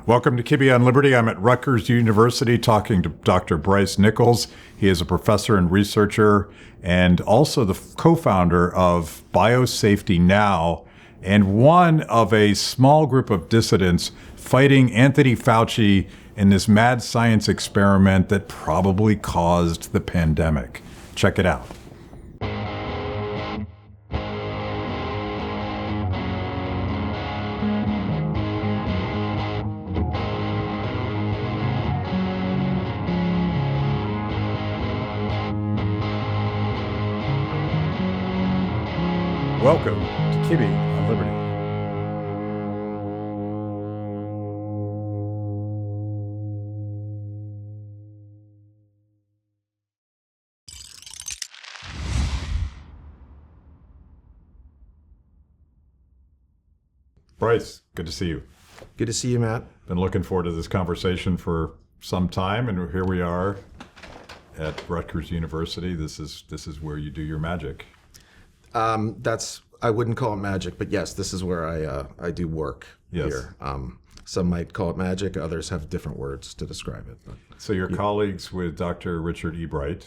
Welcome to Kibbe on Liberty. I'm at Rutgers University talking to Dr. Bryce Nickels. He is a professor and researcher and also the co-founder of Biosafety Now and one of a small group of dissidents fighting Anthony Fauci in this mad science experiment that probably caused the pandemic. Check it out. Welcome to Kibbe on Liberty. Bryce, good to see you. Good to see you, Matt. Been looking forward to this conversation for some time, and here we are at Rutgers University. This is where you do your magic. I wouldn't call it magic, but yes, this is where I do work here. Some might call it magic, others have different words to describe it. But, so you're colleagues with Dr. Richard Ebright.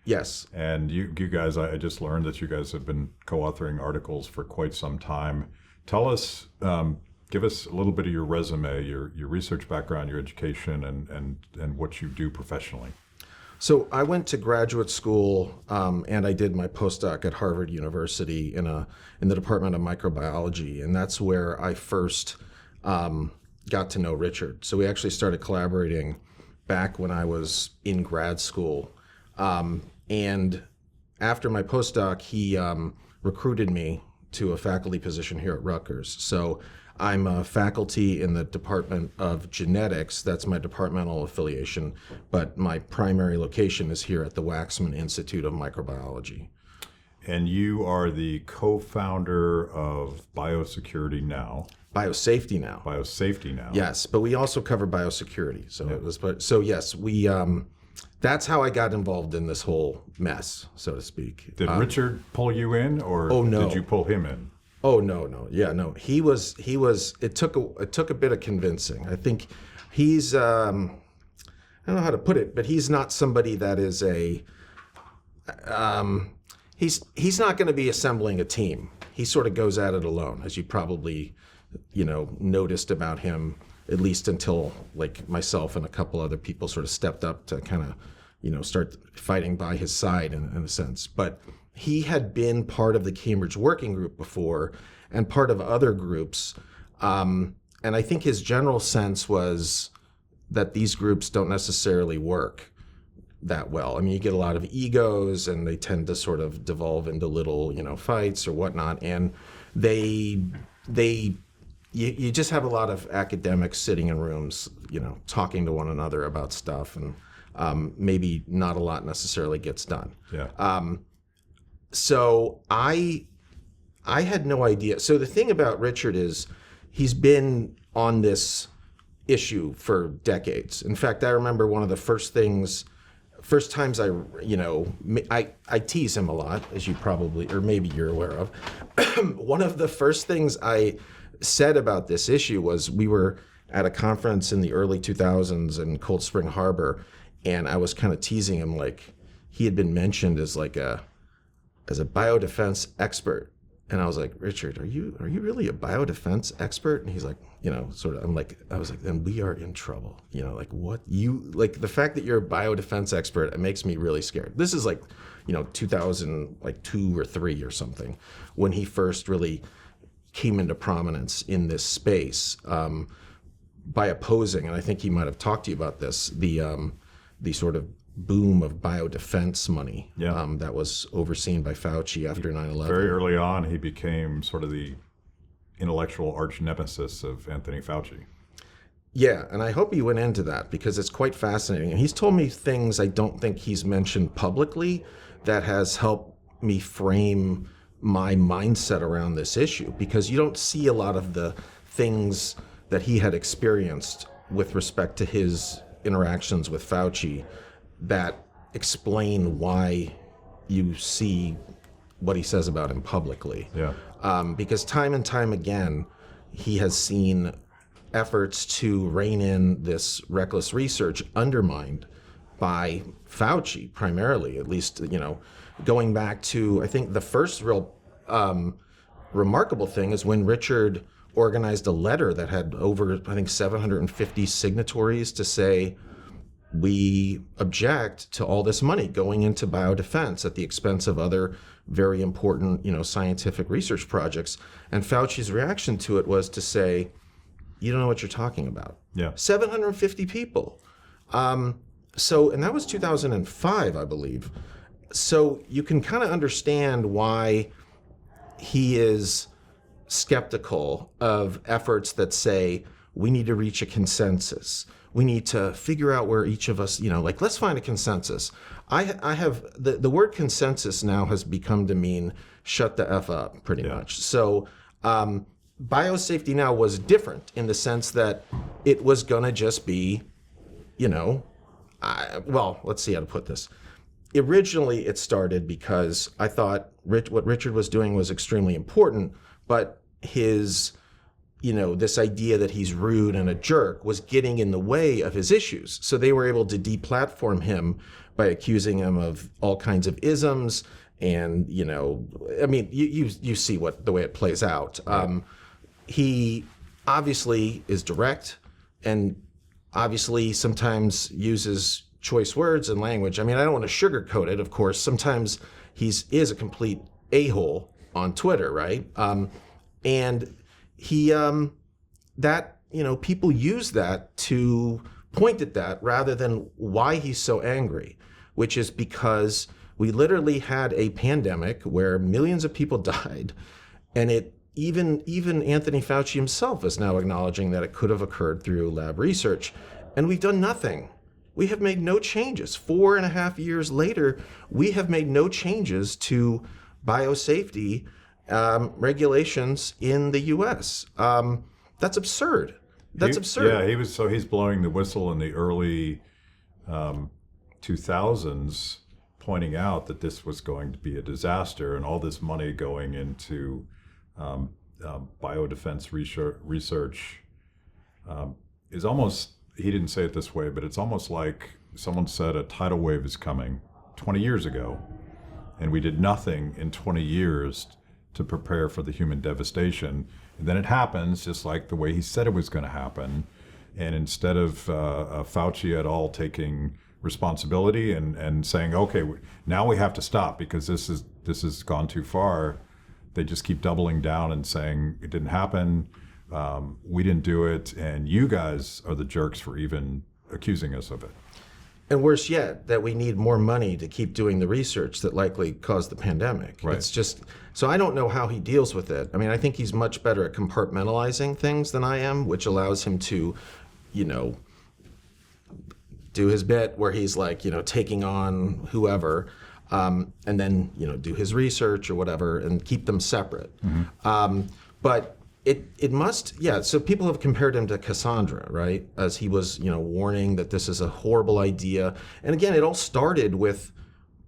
Yes. And you guys, I just learned that you guys have been co-authoring articles for quite some time. Tell us, give us a little bit of your resume, your research background, your education, and what you do professionally. So I went to graduate school and I did my postdoc at Harvard University in the Department of Microbiology, and that's where I first got to know Richard. So we actually started collaborating back when I was in grad school. And after my postdoc, he recruited me to a faculty position here at Rutgers. So I'm a faculty in the Department of Genetics. That's my departmental affiliation, but my primary location is here at the Waxman Institute of Microbiology. And you are the co-founder of Biosecurity Now. Biosafety Now. Biosafety Now. Yes, but we also cover biosecurity. So yes, we that's how I got involved in this whole mess, so to speak. Did Richard pull you in, or did you pull him in? Oh, no. Yeah, no. He was, it took a bit of convincing. I think he's, I don't know how to put it, but he's not somebody that is he's not going to be assembling a team. He sort of goes at it alone, as you probably, noticed about him, at least until like myself and a couple other people sort of stepped up to kind of, start fighting by his side in a sense. But he had been part of the Cambridge Working Group before and part of other groups. And I think his general sense was that these groups don't necessarily work that well. I mean, you get a lot of egos and they tend to sort of devolve into little, fights or whatnot. And you just have a lot of academics sitting in rooms, talking to one another about stuff, and maybe not a lot necessarily gets done. Yeah. So I had no idea. So the thing about Richard is he's been on this issue for decades. In fact, I remember one of the first times I tease him a lot, as you probably, or maybe you're aware of. One of the first things I said about this issue was we were at a conference in the early 2000s in Cold Spring Harbor, and I was kind of teasing him like he had been mentioned as a biodefense expert. And I was like, Richard, are you really a biodefense expert? And he's like, I was like, then we are in trouble. The fact that you're a biodefense expert, it makes me really scared. This is 2002 or 3 or something, when he first really came into prominence in this space by opposing, and I think he might have talked to you about this, the sort of boom of biodefense money that was overseen by Fauci after 9/11. Very early on, he became sort of the intellectual arch nemesis of Anthony Fauci. Yeah, and I hope he went into that because it's quite fascinating. And he's told me things I don't think he's mentioned publicly that has helped me frame my mindset around this issue, because you don't see a lot of the things that he had experienced with respect to his interactions with Fauci that explain why you see what he says about him publicly. Yeah. Because time and time again, he has seen efforts to rein in this reckless research undermined by Fauci primarily, at least, going back to, I think the first real remarkable thing is when Richard organized a letter that had over, I think, 750 signatories to say, we object to all this money going into biodefense at the expense of other very important, scientific research projects. And Fauci's reaction to it was to say, you don't know what you're talking about. Yeah. 750 people. And that was 2005, I believe. So you can kind of understand why he is skeptical of efforts that say, we need to reach a consensus. We need to figure out where each of us, let's find a consensus. I have, the word consensus now has become to mean shut the F up, pretty much. So Biosafety Now was different in the sense that it was going to just be, let's see how to put this. Originally, it started because I thought what Richard was doing was extremely important, but his, this idea that he's rude and a jerk was getting in the way of his issues. So they were able to deplatform him by accusing him of all kinds of isms. And, you see the way it plays out. He obviously is direct and obviously sometimes uses choice words and language. I don't want to sugarcoat it, of course. Sometimes he is a complete a-hole on Twitter, right? And he, people use that to point at that rather than why he's so angry, which is because we literally had a pandemic where millions of people died, and even Anthony Fauci himself is now acknowledging that it could have occurred through lab research, and we've done nothing. We have made no changes. 4.5 years later, we have made no changes to biosafety regulations in the U.S. That's absurd. That's absurd. Yeah, he's blowing the whistle in the early 2000s, pointing out that this was going to be a disaster and all this money going into biodefense research is almost, he didn't say it this way, but it's almost like someone said a tidal wave is coming 20 years ago, and we did nothing in 20 years to prepare for the human devastation. And then it happens just like the way he said it was going to happen. And instead of Fauci at all taking responsibility and saying, okay, now we have to stop because this has gone too far, they just keep doubling down and saying it didn't happen, we didn't do it, and you guys are the jerks for even accusing us of it. And worse yet, that we need more money to keep doing the research that likely caused the pandemic. Right. It's just, so I don't know how he deals with it. I think he's much better at compartmentalizing things than I am, which allows him to, do his bit where he's like, taking on whoever, and then, do his research or whatever and keep them separate. Mm-hmm. But it must, so people have compared him to Cassandra, right? As he was, warning that this is a horrible idea. And again, it all started with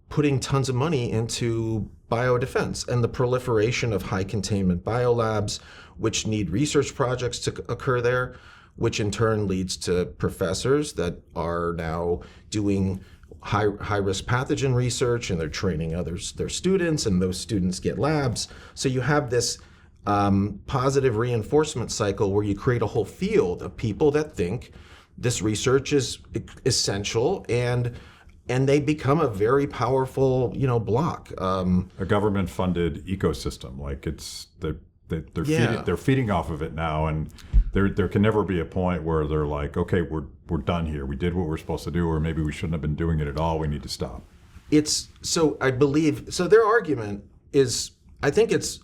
putting tons of money into biodefense and the proliferation of high containment biolabs, which need research projects to occur there, which in turn leads to professors that are now doing high risk pathogen research, and they're training their students, and those students get labs. So you have this positive reinforcement cycle where you create a whole field of people that think this research is essential, and they become a very powerful, block. A government-funded ecosystem, like they're feeding off of it now, and there can never be a point where they're like, okay, we're done here. We did what we're supposed to do, or maybe we shouldn't have been doing it at all. We need to stop. I believe their argument is, I think it's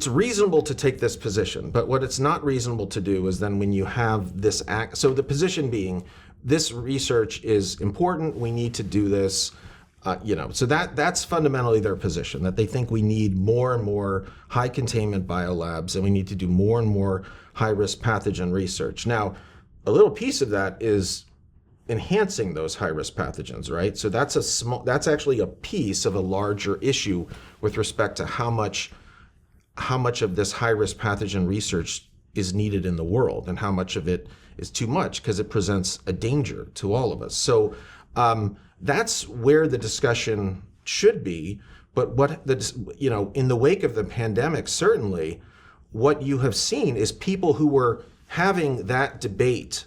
reasonable to take this position, but what it's not reasonable to do is then when you have this act, so the position being, this research is important, we need to do this, so that's fundamentally their position, that they think we need more and more high containment biolabs, and we need to do more and more high risk pathogen research. Now, a little piece of that is enhancing those high risk pathogens, right? So that's actually a piece of a larger issue with respect to how much of this high risk pathogen research is needed in the world and how much of it is too much, because it presents a danger to all of us. So that's where the discussion should be. But in the wake of the pandemic, certainly what you have seen is people who were having that debate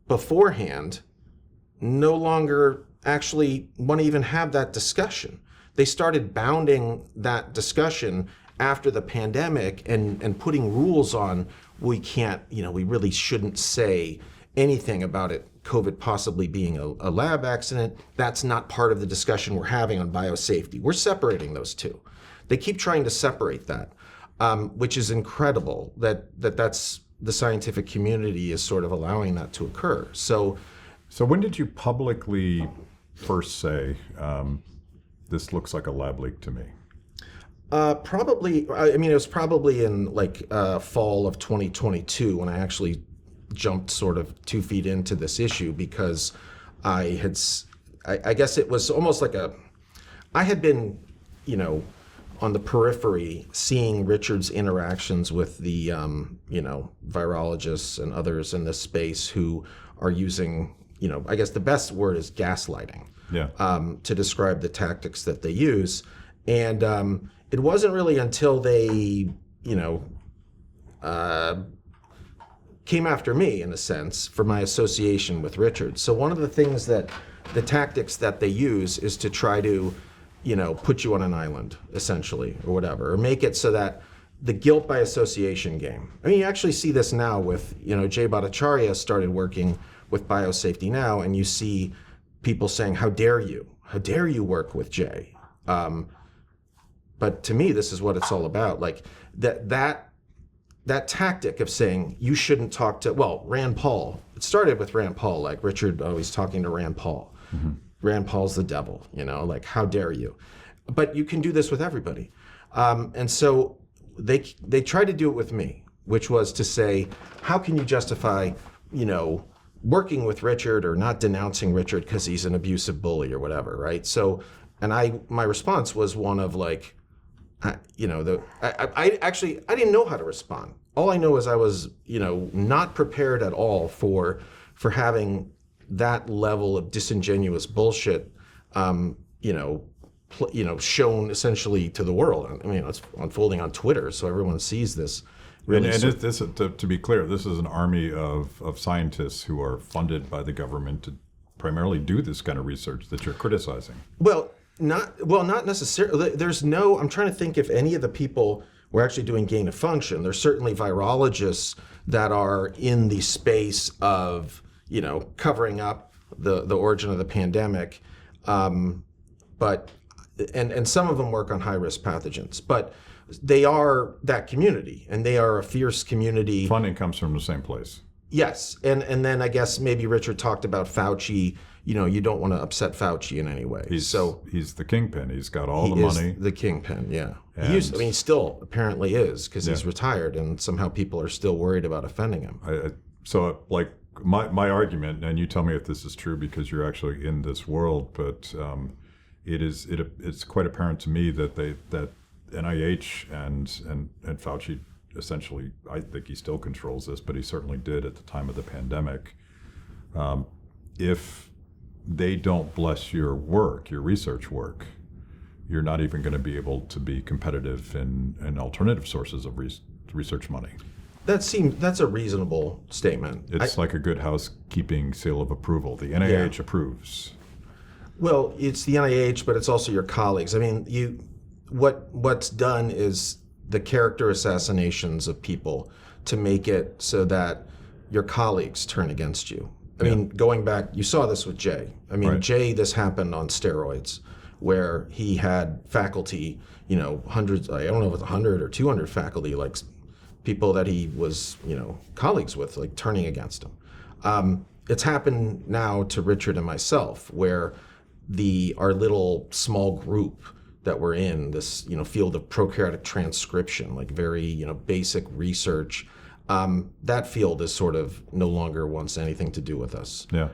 beforehand no longer actually want to even have that discussion. They started bounding that discussion after the pandemic and putting rules on, we can't, we really shouldn't say anything about it, COVID possibly being a lab accident. That's not part of the discussion we're having on biosafety. We're separating those two. They keep trying to separate that, which is incredible that's the scientific community is sort of allowing that to occur. So when did you publicly first say, this looks like a lab leak to me? Probably, it was probably in fall of 2022 when I actually jumped sort of 2 feet into this issue, because I guess it was almost like I had been, on the periphery seeing Richard's interactions with the, virologists and others in this space who are using, I guess the best word is gaslighting, to describe the tactics that they use. And it wasn't really until they, came after me, in a sense, for my association with Richard. So one of the things the tactics that they use is to try to, put you on an island, essentially, or whatever, or make it so that the guilt by association game. I mean, you actually see this now with, Jay Bhattacharya started working with Biosafety now, and you see people saying, how dare you work with Jay? But to me, this is what it's all about. Like that tactic of saying you shouldn't talk to, Rand Paul. It started with Rand Paul, like Richard always talking to Rand Paul. Mm-hmm. Rand Paul's the devil, how dare you? But you can do this with everybody. And so they tried to do it with me, which was to say, how can you justify, working with Richard or not denouncing Richard because he's an abusive bully or whatever, right? So, and my response was one of I didn't know how to respond. All I know is I was, not prepared at all for having that level of disingenuous bullshit, shown essentially to the world. I mean, it's unfolding on Twitter, so everyone sees this. Really, to be clear, this is an army of scientists who are funded by the government to primarily do this kind of research that you're criticizing. Not necessarily. I'm trying to think if any of the people were actually doing gain of function. There's certainly virologists that are in the space of, covering up the origin of the pandemic. But some of them work on high risk pathogens, but they are that community, and they are a fierce community. Funding comes from the same place. Yes. And then I guess maybe Richard talked about Fauci. You don't want to upset Fauci in any way. He's the kingpin. He's got all the money. He is the kingpin, yeah. He still apparently is, because he's retired, and somehow people are still worried about offending him. My argument, and you tell me if this is true because you're actually in this world, but it's quite apparent to me that that NIH and Fauci essentially, I think he still controls this, but he certainly did at the time of the pandemic. If they don't bless your work, your research work, you're not even going to be able to be competitive in alternative sources of research money. That's a reasonable statement. It's like a good housekeeping seal of approval. The NIH approves. Well, it's the NIH, but it's also your colleagues. I mean, what's done is the character assassinations of people to make it so that your colleagues turn against you. I mean, going back, you saw this with Jay. I mean, right. Jay, this happened on steroids, where he had faculty, hundreds, I don't know if it's 100 or 200 faculty, like people that he was, colleagues with, like turning against him. It's happened now to Richard and myself, where our little small group that we're in, this, field of prokaryotic transcription, like very, basic research, that field is sort of no longer wants anything to do with us. Yeah.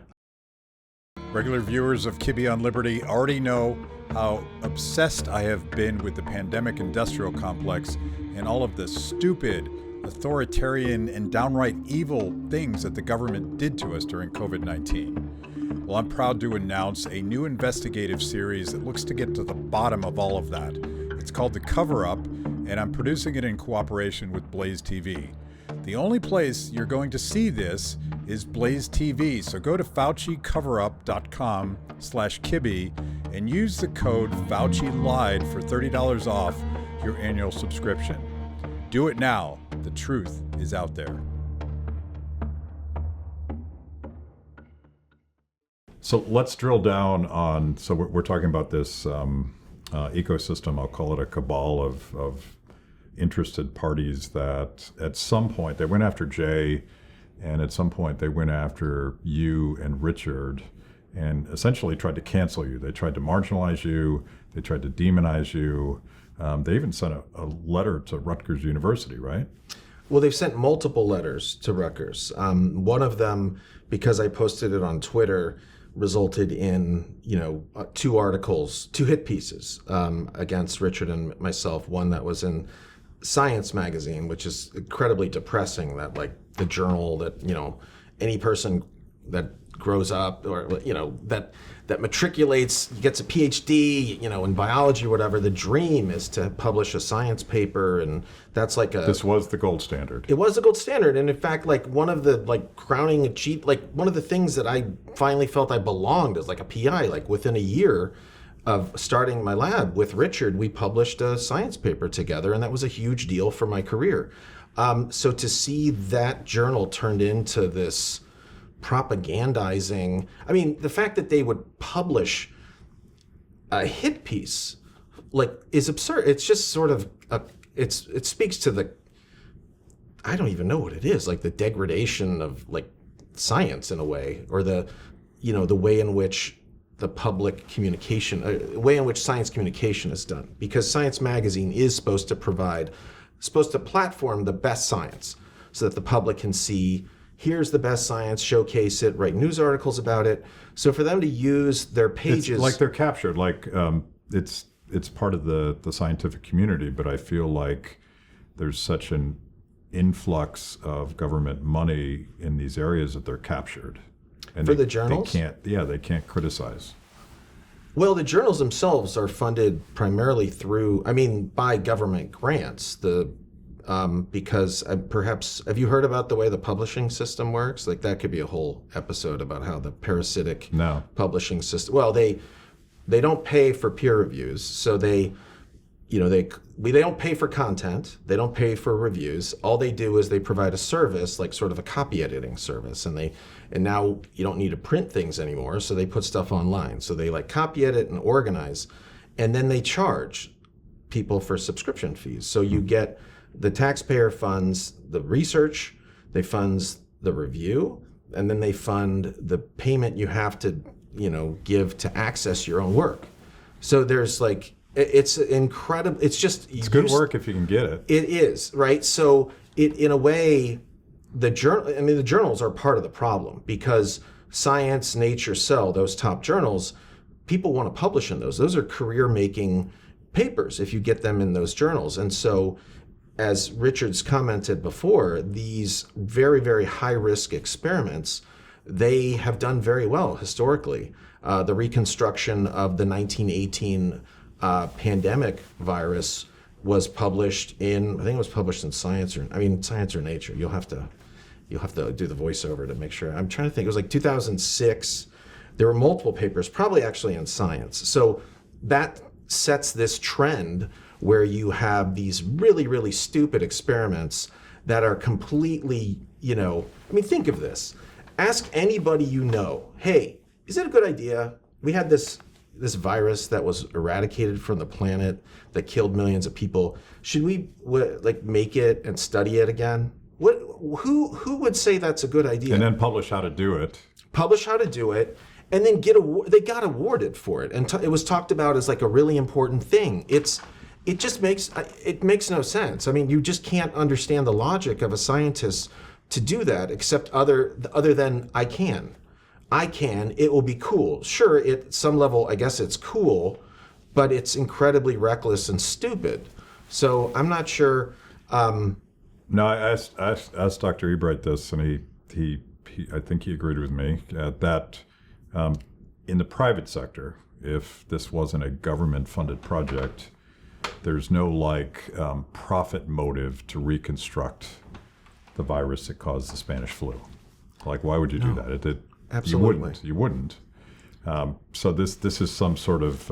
Regular viewers of Kibbe on Liberty already know how obsessed I have been with the pandemic industrial complex and all of the stupid, authoritarian, and downright evil things that the government did to us during COVID-19. Well, I'm proud to announce a new investigative series that looks to get to the bottom of all of that. It's called The Coverup, and I'm producing it in cooperation with BlazeTV. The only place you're going to see this is BlazeTV, so go to FauciCoverup.com/Kibbe and use the code FauciLied for $30 off your annual subscription. Do it now. The truth is out there. So let's drill down on, so we're talking about this ecosystem. I'll call it a cabal of interested parties that at some point they went after Jay, and at some point they went after you and Richard and essentially tried to cancel you. They tried to marginalize you. They tried to demonize you. They even sent a letter to Rutgers University, right? Well, they've sent multiple letters to Rutgers. One of them, because I posted it on Twitter, resulted in, 2 articles, 2 hit pieces against Richard and myself. One that was in Science magazine, which is incredibly depressing, that like the journal that, any person that grows up or, that matriculates, gets a PhD, in biology or whatever, the dream is to publish a science paper. And that's like This was the gold standard. It was the gold standard. And in fact, like one of the crowning one of the things that I finally felt I belonged as like a PI, like within a year of starting my lab with Richard, we published a science paper together, and that was a huge deal for my career. So to see that journal turned into this propagandizing, the fact that they would publish a hit piece is absurd. It's just sort of it speaks to the, I don't even know what it is, like the degradation of science in a way, or the way in which the public communication, way in which science communication is done. Because Science magazine is supposed to platform the best science so that the public can see, here's the best science, showcase it, write news articles about it. So for them to use their pages, it's like they're captured, it's part of the scientific community, but I feel like there's such an influx of government money in these areas that they're captured. And for the journals? They can't criticize. Well, the journals themselves are funded primarily by government grants. Because perhaps, have you heard about the way the publishing system works? That could be a whole episode about how the parasitic publishing system. Well, they don't pay for peer reviews, so they don't pay for content. They don't pay for reviews. All they do is they provide a service, like sort of a copy editing service, and now you don't need to print things anymore, so they put stuff online. So they copy edit and organize, and then they charge people for subscription fees. So you get, the taxpayer funds the research, they funds the review, and then they fund the payment you have to, give to access your own work. So there's it's incredible. It's just, it's good work if you can get it. It is, right? So in a way, the journals are part of the problem, because Science, Nature, Cell, those top journals, people want to publish in those. Those are career-making papers if you get them in those journals. And so, as Richard's commented before, these very, very high-risk experiments, they have done very well historically. The reconstruction of the 1918 pandemic virus was published in, I think it was published in Science or Nature. You'll have to do the voiceover to make sure. I'm trying to think. It was 2006. There were multiple papers, probably actually in Science. So that sets this trend where you have these really, really stupid experiments that are completely, think of this. Ask anybody hey, is it a good idea? We had this virus that was eradicated from the planet that killed millions of people. Should we make it and study it again? Who would say that's a good idea? And then publish how to do it. And then they got awarded for it, and it was talked about as a really important thing. It makes no sense. You just can't understand the logic of a scientist to do that, except other than I can. It will be cool. Sure, at some level, I guess it's cool, but it's incredibly reckless and stupid. So I'm not sure. No, I asked Dr. Ebright this, and he I think he agreed with me that in the private sector, if this wasn't a government-funded project, there's no profit motive to reconstruct the virus that caused the Spanish flu. Like, why would you do that? Absolutely. You wouldn't. So this is some sort of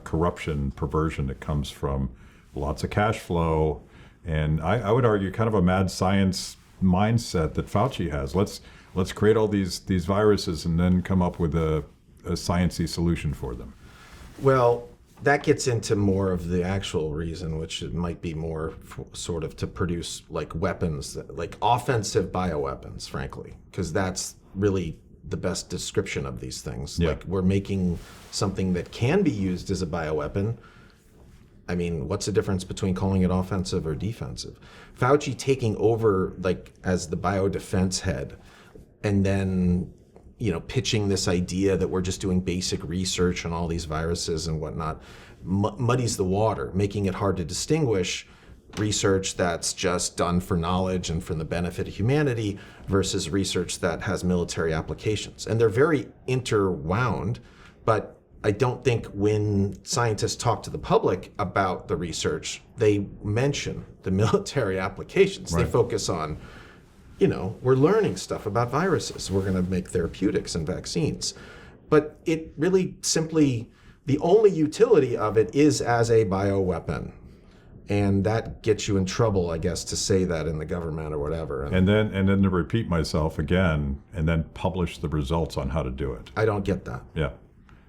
corruption, perversion that comes from lots of cash flow, and I would argue kind of a mad science mindset that Fauci has. Let's create all these viruses and then come up with a sciencey solution for them. Well, that gets into more of the actual reason, which it might be more sort of to produce like weapons, like offensive bioweapons, frankly, because that's really the best description of these things. Yeah. Like, we're making something that can be used as a bioweapon. I mean, what's the difference between calling it offensive or defensive? Fauci taking over like as the biodefense head, and then pitching this idea that we're just doing basic research on all these viruses and whatnot, muddies the water, making it hard to distinguish research that's just done for knowledge and for the benefit of humanity versus research that has military applications. And they're very interwound, but I don't think when scientists talk to the public about the research, they mention the military applications. Right. They focus on, we're learning stuff about viruses. We're going to make therapeutics and vaccines. But it really simply, the only utility of it is as a bioweapon. And that gets you in trouble, I guess, to say that in the government or whatever. And then to repeat myself again, and then publish the results on how to do it. I don't get that. Yeah.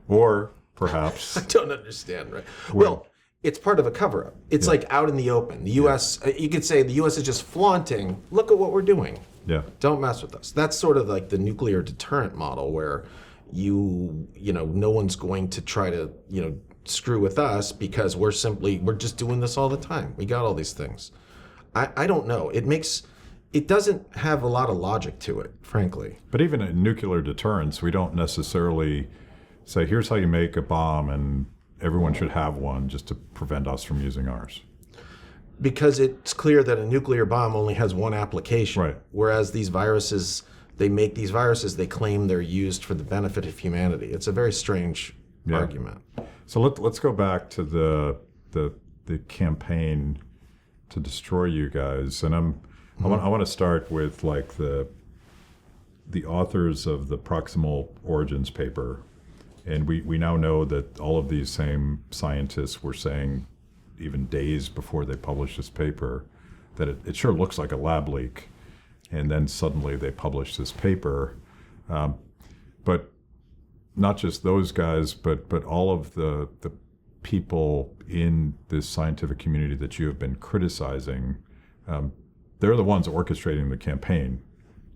Or perhaps... I don't understand, right? Well, it's part of a cover-up. It's like out in the open. The U.S., you could say the U.S. is just flaunting, look at what we're doing. Yeah. Don't mess with us. That's sort of like the nuclear deterrent model where no one's going to try to, screw with us because we're just doing this all the time. We got all these things. I don't know. It doesn't have a lot of logic to it, frankly. But even in nuclear deterrence, we don't necessarily say, here's how you make a bomb and everyone should have one just to prevent us from using ours. Because it's clear that a nuclear bomb only has one application. Right. Whereas these viruses, they claim they're used for the benefit of humanity. It's a very strange argument. So let's go back to the campaign to destroy you guys. And I want to start with like the authors of the proximal origins paper. And we now know that all of these same scientists were saying, even days before they published this paper, that it sure looks like a lab leak. And then suddenly they published this paper. But not just those guys, but all of the people in this scientific community that you have been criticizing, they're the ones orchestrating the campaign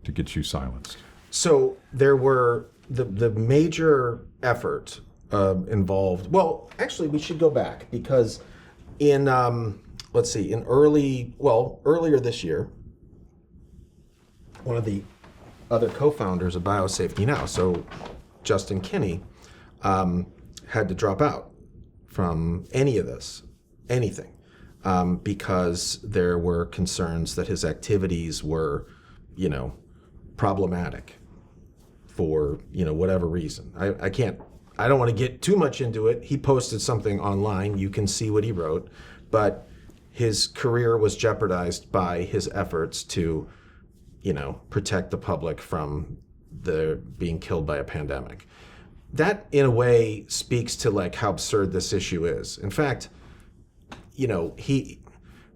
to get you silenced. So there were the major effort involved. Well, actually, we should go back because in earlier this year, one of the other co-founders of Biosafety Now, so Justin Kinney, had to drop out from any of this, anything, because there were concerns that his activities were, problematic for, whatever reason. I don't want to get too much into it. He posted something online. You can see what he wrote, but his career was jeopardized by his efforts to, protect the public from being killed by a pandemic. That, in a way, speaks to like how absurd this issue is. In fact,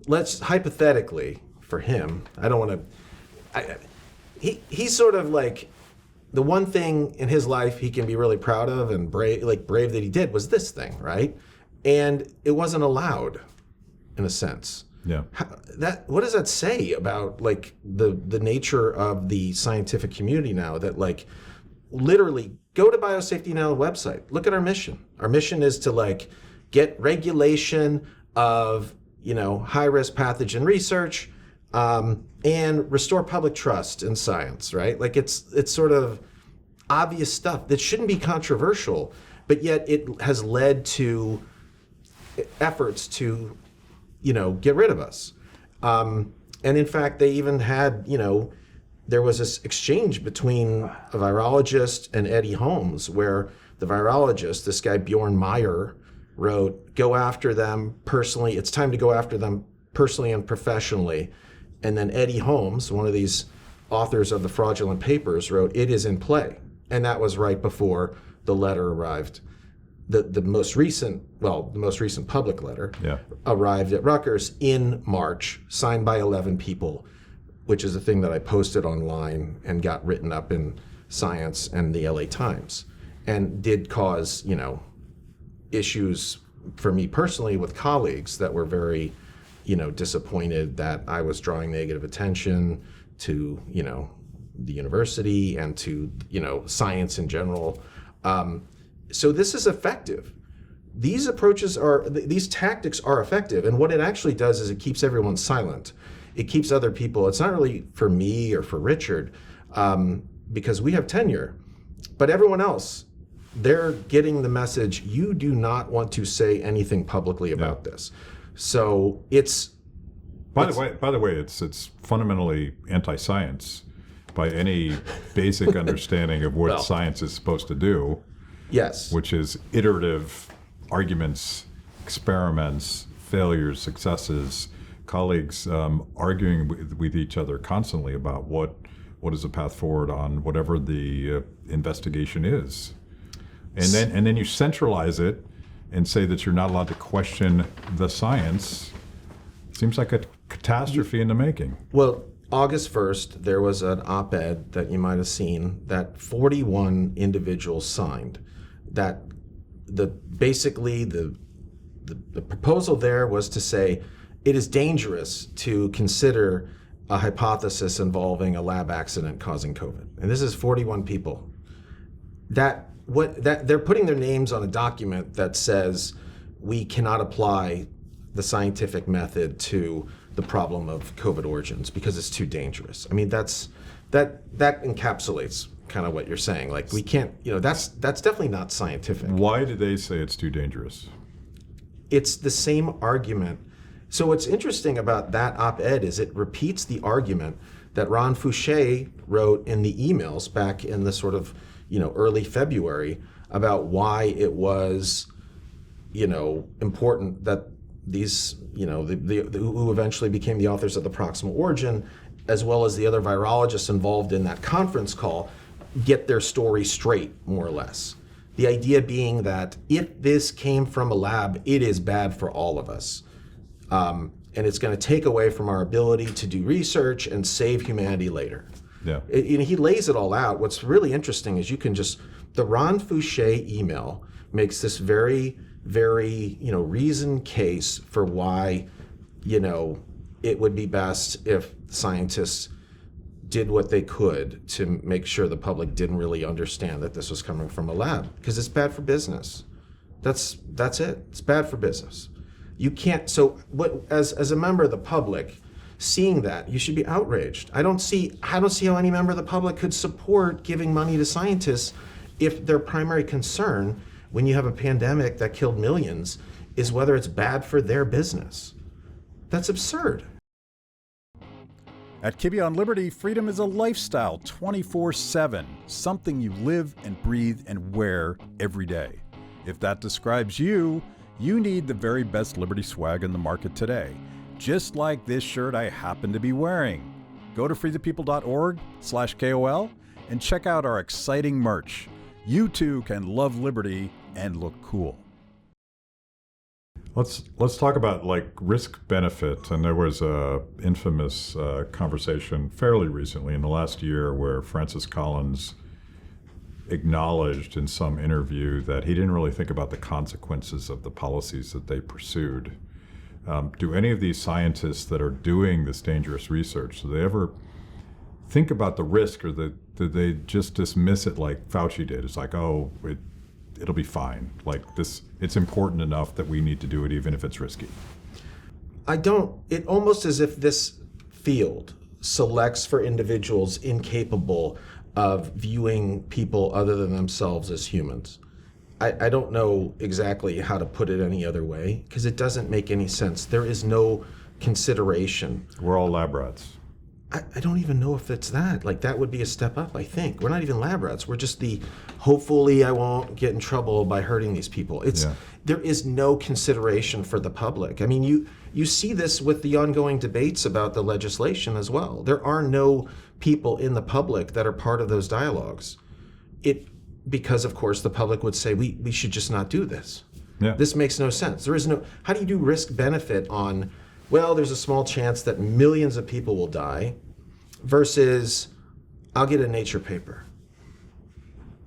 let's hypothetically for him, I don't want to. He's sort of like the one thing in his life he can be really proud of and brave that he did was this thing, right? And it wasn't allowed, in a sense. Yeah. What does that say about like the nature of the scientific community now? That like literally go to Biosafety Now website. Look at our mission. Our mission is to like get regulation of high risk pathogen research and restore public trust in science. Right? Like it's sort of obvious stuff that shouldn't be controversial, but yet it has led to efforts to get rid of us. And in fact, they even had, there was this exchange between a virologist and Eddie Holmes, where the virologist, this guy Bjorn Meyer, wrote, go after them personally. It's time to go after them personally and professionally. And then Eddie Holmes, one of these authors of the fraudulent papers, wrote, it is in play. And that was right before the letter arrived. The most recent public letter arrived at Rutgers in March, signed by 11 people, which is a thing that I posted online and got written up in Science and the LA Times, and did cause, issues for me personally with colleagues that were very, disappointed that I was drawing negative attention to, the university and to, science in general. So this is effective. These tactics are effective. And what it actually does is it keeps everyone silent. It keeps other people, it's not really for me or for Richard, because we have tenure, but everyone else, they're getting the message, you do not want to say anything publicly about this. So By the way, it's fundamentally anti-science by any basic understanding of what science is supposed to do. Yes. Which is iterative arguments, experiments, failures, successes, colleagues arguing with each other constantly about what is the path forward on whatever the investigation is. And then you centralize it and say that you're not allowed to question the science. Seems like a catastrophe in the making. Well, August 1st, there was an op-ed that you might have seen that 41 individuals signed. That basically the proposal there was to say it is dangerous to consider a hypothesis involving a lab accident causing COVID. And this is 41 people. That they're putting their names on a document that says we cannot apply the scientific method to the problem of COVID origins because it's too dangerous. I mean, that encapsulates kind of what you're saying. Like, we can't, that's definitely not scientific. Why do they say it's too dangerous? It's the same argument. So what's interesting about that op-ed is it repeats the argument that Ron Fouché wrote in the emails back in the sort of, early February about why it was, important that these, who eventually became the authors of the proximal origin, as well as the other virologists involved in that conference call, get their story straight, more or less. The idea being that if this came from a lab, it is bad for all of us. And it's going to take away from our ability to do research and save humanity later. Yeah. He lays it all out. What's really interesting is the Ron Fouché email makes this very, very, reasoned case for why, it would be best if scientists did what they could to make sure the public didn't really understand that this was coming from a lab, because it's bad for business. That's it. It's bad for business. You can't. So as a member of the public, seeing that, you should be outraged. I don't see how any member of the public could support giving money to scientists if their primary concern, when you have a pandemic that killed millions, is whether it's bad for their business. That's absurd. At Kibbe on Liberty, freedom is a lifestyle 24/7, something you live and breathe and wear every day. If that describes you, you need the very best Liberty swag in the market today, just like this shirt I happen to be wearing. Go to freethepeople.org/KOL and check out our exciting merch. You too can love Liberty and look cool. Let's talk about risk benefit. And there was a infamous conversation fairly recently in the last year where Francis Collins acknowledged in some interview that he didn't really think about the consequences of the policies that they pursued. Do any of these scientists that are doing this dangerous research, do they ever think about the risk, or do they just dismiss it like Fauci did? It's like, oh, it'll be fine. Like this, it's important enough that we need to do it even if it's risky. It almost as if this field selects for individuals incapable of viewing people other than themselves as humans. I don't know exactly how to put it any other way, because it doesn't make any sense. There is no consideration. We're all lab rats. I don't even know if it's that. Like, that would be a step up, I think. We're not even lab rats. We're just hopefully I won't get in trouble by hurting these people. There is no consideration for the public. I mean, you see this with the ongoing debates about the legislation as well. There are no people in the public that are part of those dialogues. Because, of course, the public would say, we should just not do this. Yeah. This makes no sense. How do you do risk benefit on, well, there's a small chance that millions of people will die versus I'll get a Nature paper.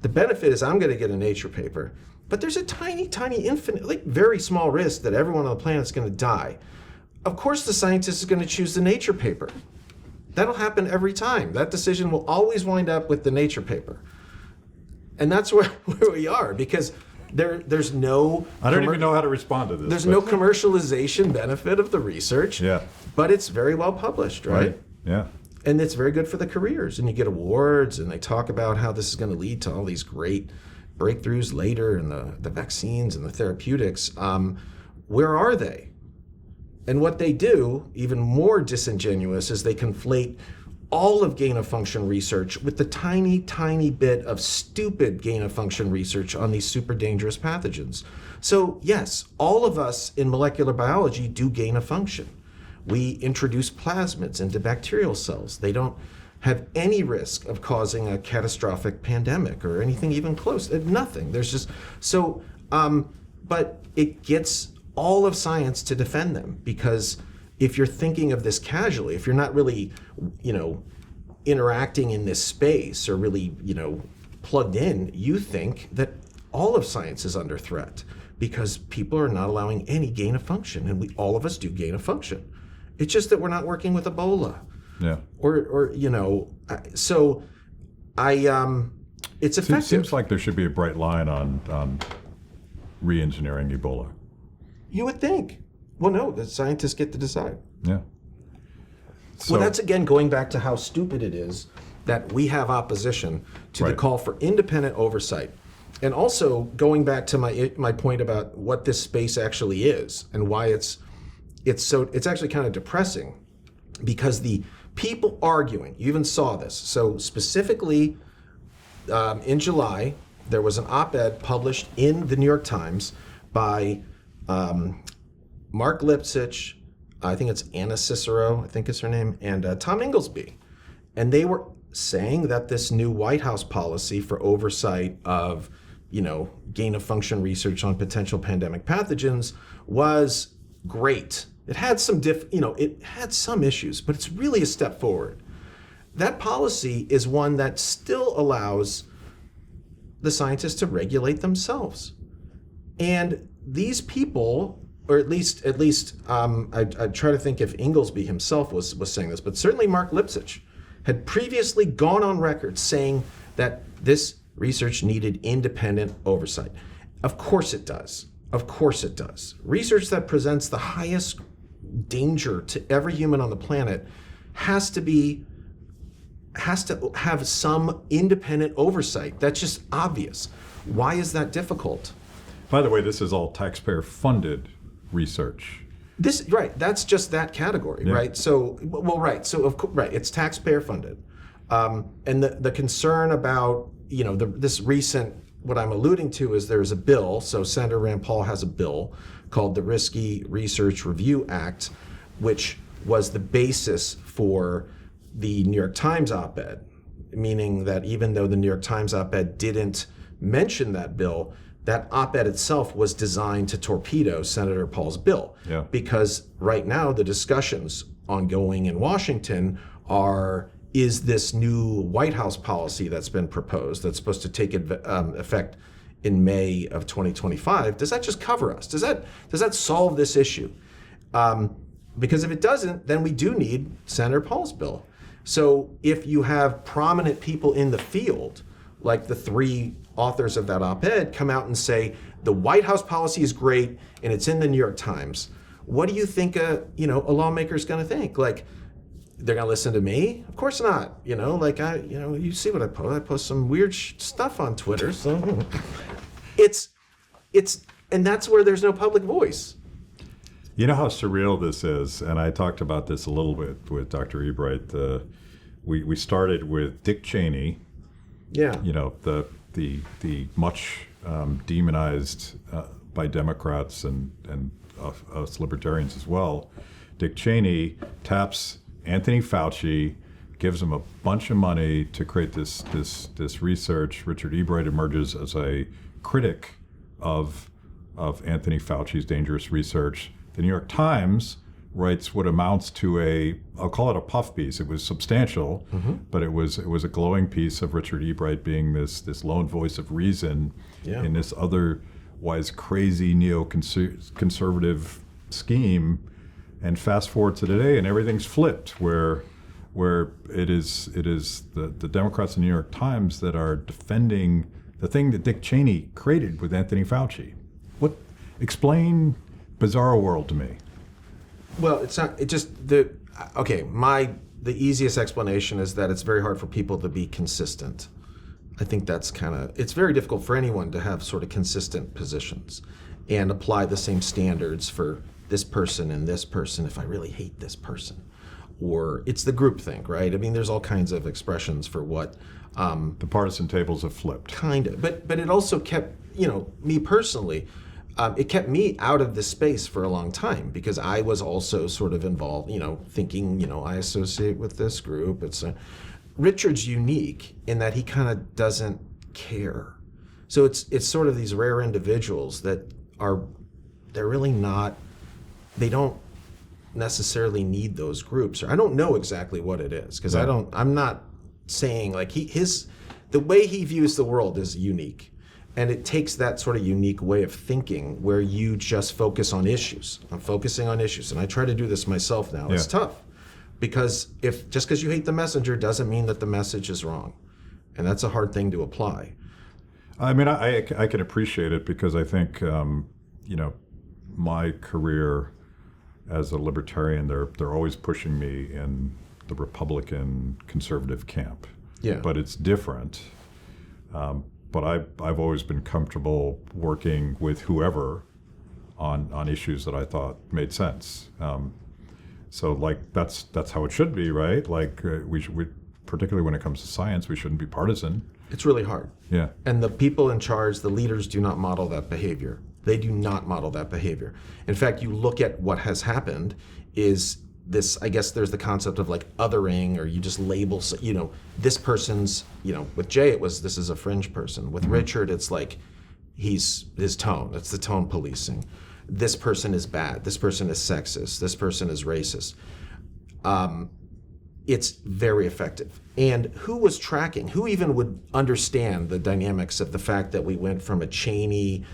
The benefit is I'm going to get a Nature paper, but there's a tiny, tiny, infinite, like very small risk that everyone on the planet is going to die. Of course, the scientist is going to choose the Nature paper. That'll happen every time. That decision will always wind up with the Nature paper. And that's where we are, because there's no... I don't even know how to respond to this. There's no commercialization benefit of the research, but it's very well published, right? Yeah. And it's very good for the careers, and you get awards, and they talk about how this is going to lead to all these great breakthroughs later in the vaccines and the therapeutics. Where are they? And what they do, even more disingenuous, is they conflate all of gain-of-function research with the tiny, tiny bit of stupid gain-of-function research on these super dangerous pathogens. So yes, all of us in molecular biology do gain-of-function. We introduce plasmids into bacterial cells. They don't have any risk of causing a catastrophic pandemic or anything even close. Nothing. There's just but it gets all of science to defend them, because if you're thinking of this casually, if you're not really, interacting in this space or really, plugged in, you think that all of science is under threat because people are not allowing any gain of function, and all of us do gain of function. It's just that we're not working with Ebola. Yeah. It's effective. It seems like there should be a bright line on re-engineering Ebola. You would think. Well, no, the scientists get to decide. Yeah. Well, that's again going back to how stupid it is that we have opposition to the call for independent oversight. And also going back to my point about what this space actually is and why it's actually kind of depressing, because the people arguing, you even saw this. So specifically in July, there was an op-ed published in the New York Times by Mark Lipsitch, I think it's Anna Cicero, I think is her name, and Tom Inglesby. And they were saying that this new White House policy for oversight of, gain of function research on potential pandemic pathogens was great. It had some it had some issues, but it's really a step forward. That policy is one that still allows the scientists to regulate themselves. And these people, or at least I try to think if Inglesby himself was saying this, but certainly Mark Lipsitch had previously gone on record saying that this research needed independent oversight. Of course it does. Of course it does. Research that presents the highest danger to every human on the planet has to have some independent oversight. That's just obvious. Why is that difficult? By the way, this is all taxpayer-funded research. That's just that category, right? So, it's taxpayer-funded, and the concern about this recent, what I'm alluding to is there's a bill. So Senator Rand Paul has a bill called the Risky Research Review Act, which was the basis for the New York Times op-ed, meaning that even though the New York Times op-ed didn't mention that bill, that op-ed itself was designed to torpedo Senator Paul's bill. Yeah. Because right now the discussions ongoing in Washington is this new White House policy that's been proposed that's supposed to take effect in May of 2025. Does that just cover us? Does that solve this issue? Because if it doesn't, then we do need Senator Paul's bill. So if you have prominent people in the field, like the three authors of that op-ed, come out and say the White House policy is great and it's in the New York Times, what do you think a lawmaker is going to think? Like, they're going to listen to me? Of course not. You see what I post. I post some weird stuff on Twitter. So and that's where there's no public voice. You know how surreal this is, and I talked about this a little bit with Dr. Ebright. We started with Dick Cheney. Yeah. You know, the much demonized by Democrats and us libertarians as well. Dick Cheney taps Anthony Fauci, gives him a bunch of money to create this research. Richard Ebright emerges as a critic of Anthony Fauci's dangerous research. The New York Times writes what amounts to I'll call it a puff piece. It was substantial, but it was a glowing piece of Richard Ebright being this lone voice of reason in this otherwise crazy neoconservative scheme. And fast forward to today, and everything's flipped, where it is the Democrats in the New York Times that are defending the thing that Dick Cheney created with Anthony Fauci. Explain Bizarro World to me. Well, it's not. It just the easiest explanation is that it's very hard for people to be consistent. I think that's it's very difficult for anyone to have sort of consistent positions and apply the same standards for this person and this person if I really hate this person. Or it's the groupthink, right? I mean, there's all kinds of expressions for what. The partisan tables have flipped. Kind of. But it also kept, me personally, it kept me out of this space for a long time because I was also sort of involved, thinking, I associate with this group. Richard's unique in that he kind of doesn't care. So it's sort of these rare individuals that they're really not, they don't necessarily need those groups. Or I don't know exactly what it is because I'm not saying like the way he views the world is unique. And it takes that sort of unique way of thinking where you just focus on issues. I'm focusing on issues. And I try to do this myself now. It's tough because just because you hate the messenger doesn't mean that the message is wrong. And that's a hard thing to apply. I mean, I can appreciate it because I think, my career as a libertarian, they're always pushing me in the Republican conservative camp. Yeah. But it's different. But I've always been comfortable working with whoever on issues that I thought made sense. So like that's how it should be, right? Like we particularly when it comes to science, we shouldn't be partisan. It's really hard. Yeah. And the people in charge, the leaders, do not model that behavior. They do not model that behavior. In fact, you look at what has happened is this, I guess there's the concept of like othering, or you just label, this person's, with Jay, this is a fringe person. With Richard, it's like his tone. It's the tone policing. This person is bad. This person is sexist. This person is racist. It's very effective. And who was tracking? Who even would understand the dynamics of the fact that we went from a Cheney,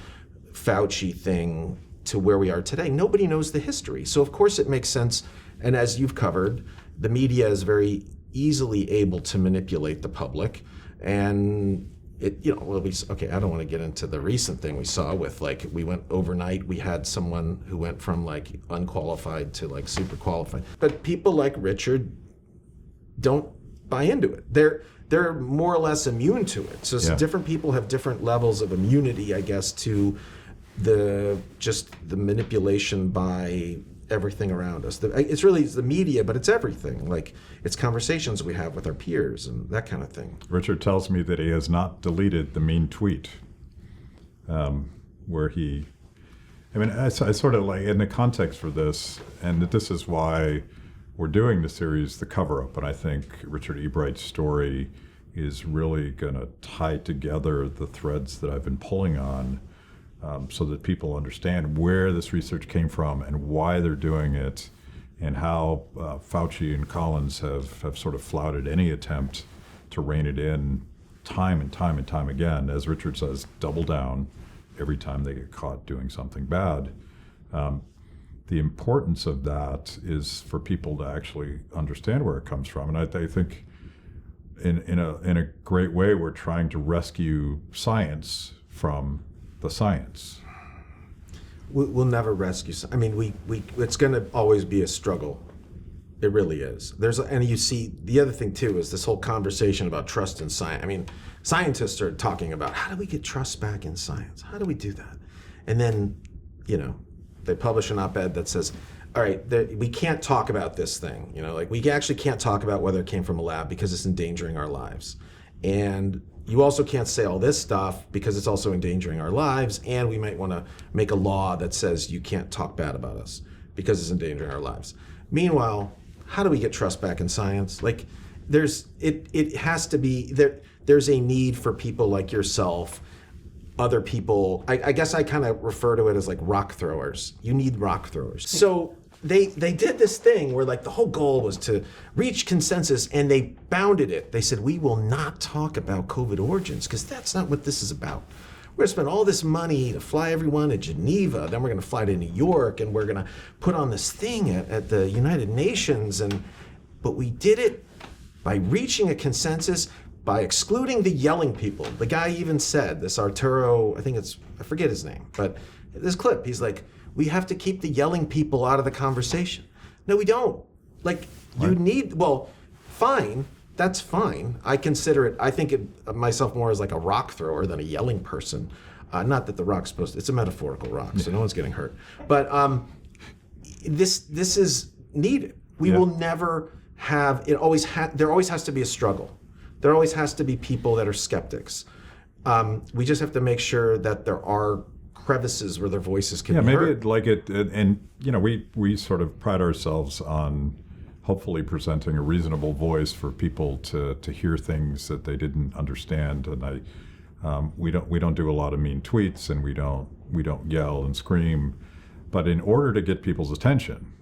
Fauci thing to where we are today? Nobody knows the history. So of course it makes sense. And as you've covered, the media is very easily able to manipulate the public. And I don't want to get into the recent thing we saw with we went overnight, we had someone who went from unqualified to super qualified. But people like Richard don't buy into it. They're more or less immune to it. So different people have different levels of immunity, I guess, to the manipulation by everything around us. It's really the media, but it's everything. It's conversations we have with our peers and that kind of thing. Richard tells me that he has not deleted the mean tweet where I sort of in the context for this, and that this is why we're doing the series, The Coverup, and I think Richard Ebright's story is really going to tie together the threads that I've been pulling on so that people understand where this research came from and why they're doing it, and how Fauci and Collins have sort of flouted any attempt to rein it in time and time and time again. As Richard says, double down every time they get caught doing something bad. The importance of that is for people to actually understand where it comes from. And I think in a great way, we're trying to rescue science from the science. We'll never rescue. I mean, it's going to always be a struggle. It really is. And you see, the other thing too is this whole conversation about trust in science. I mean, scientists are talking about how do we get trust back in science? How do we do that? And then, They publish an op-ed that says, all right, we can't talk about this thing. Like we actually can't talk about whether it came from a lab because it's endangering our lives. And you also can't say all this stuff because it's also endangering our lives. And we might want to make a law that says you can't talk bad about us because it's endangering our lives. Meanwhile, how do we get trust back in science? Like it has to be there's a need for people like yourself, other people. I guess I kind of refer to it as like rock throwers. You need rock throwers. So they did this thing where like the whole goal was to reach consensus, and they bounded it. They said, we will not talk about COVID origins because that's not what this is about. We're gonna spend all this money to fly everyone to Geneva, then we're gonna fly to New York, and we're gonna put on this thing at the United Nations. But we did it by reaching a consensus, by excluding the yelling people. The guy even said, this Arturo, I forget his name, but this clip, he's like, we have to keep the yelling people out of the conversation. No, we don't. Like, you need, fine, that's fine. I think it myself more as like a rock thrower than a yelling person. Not that the rock's it's a metaphorical rock, so no one's getting hurt. But this is needed. We will never have, there always has to be a struggle. There always has to be people that are skeptics. We just have to make sure that there are crevices where their voices can be heard. We sort of pride ourselves on hopefully presenting a reasonable voice for people to hear things that they didn't understand. And we don't do a lot of mean tweets, and we don't yell and scream. But in order to get people's attention,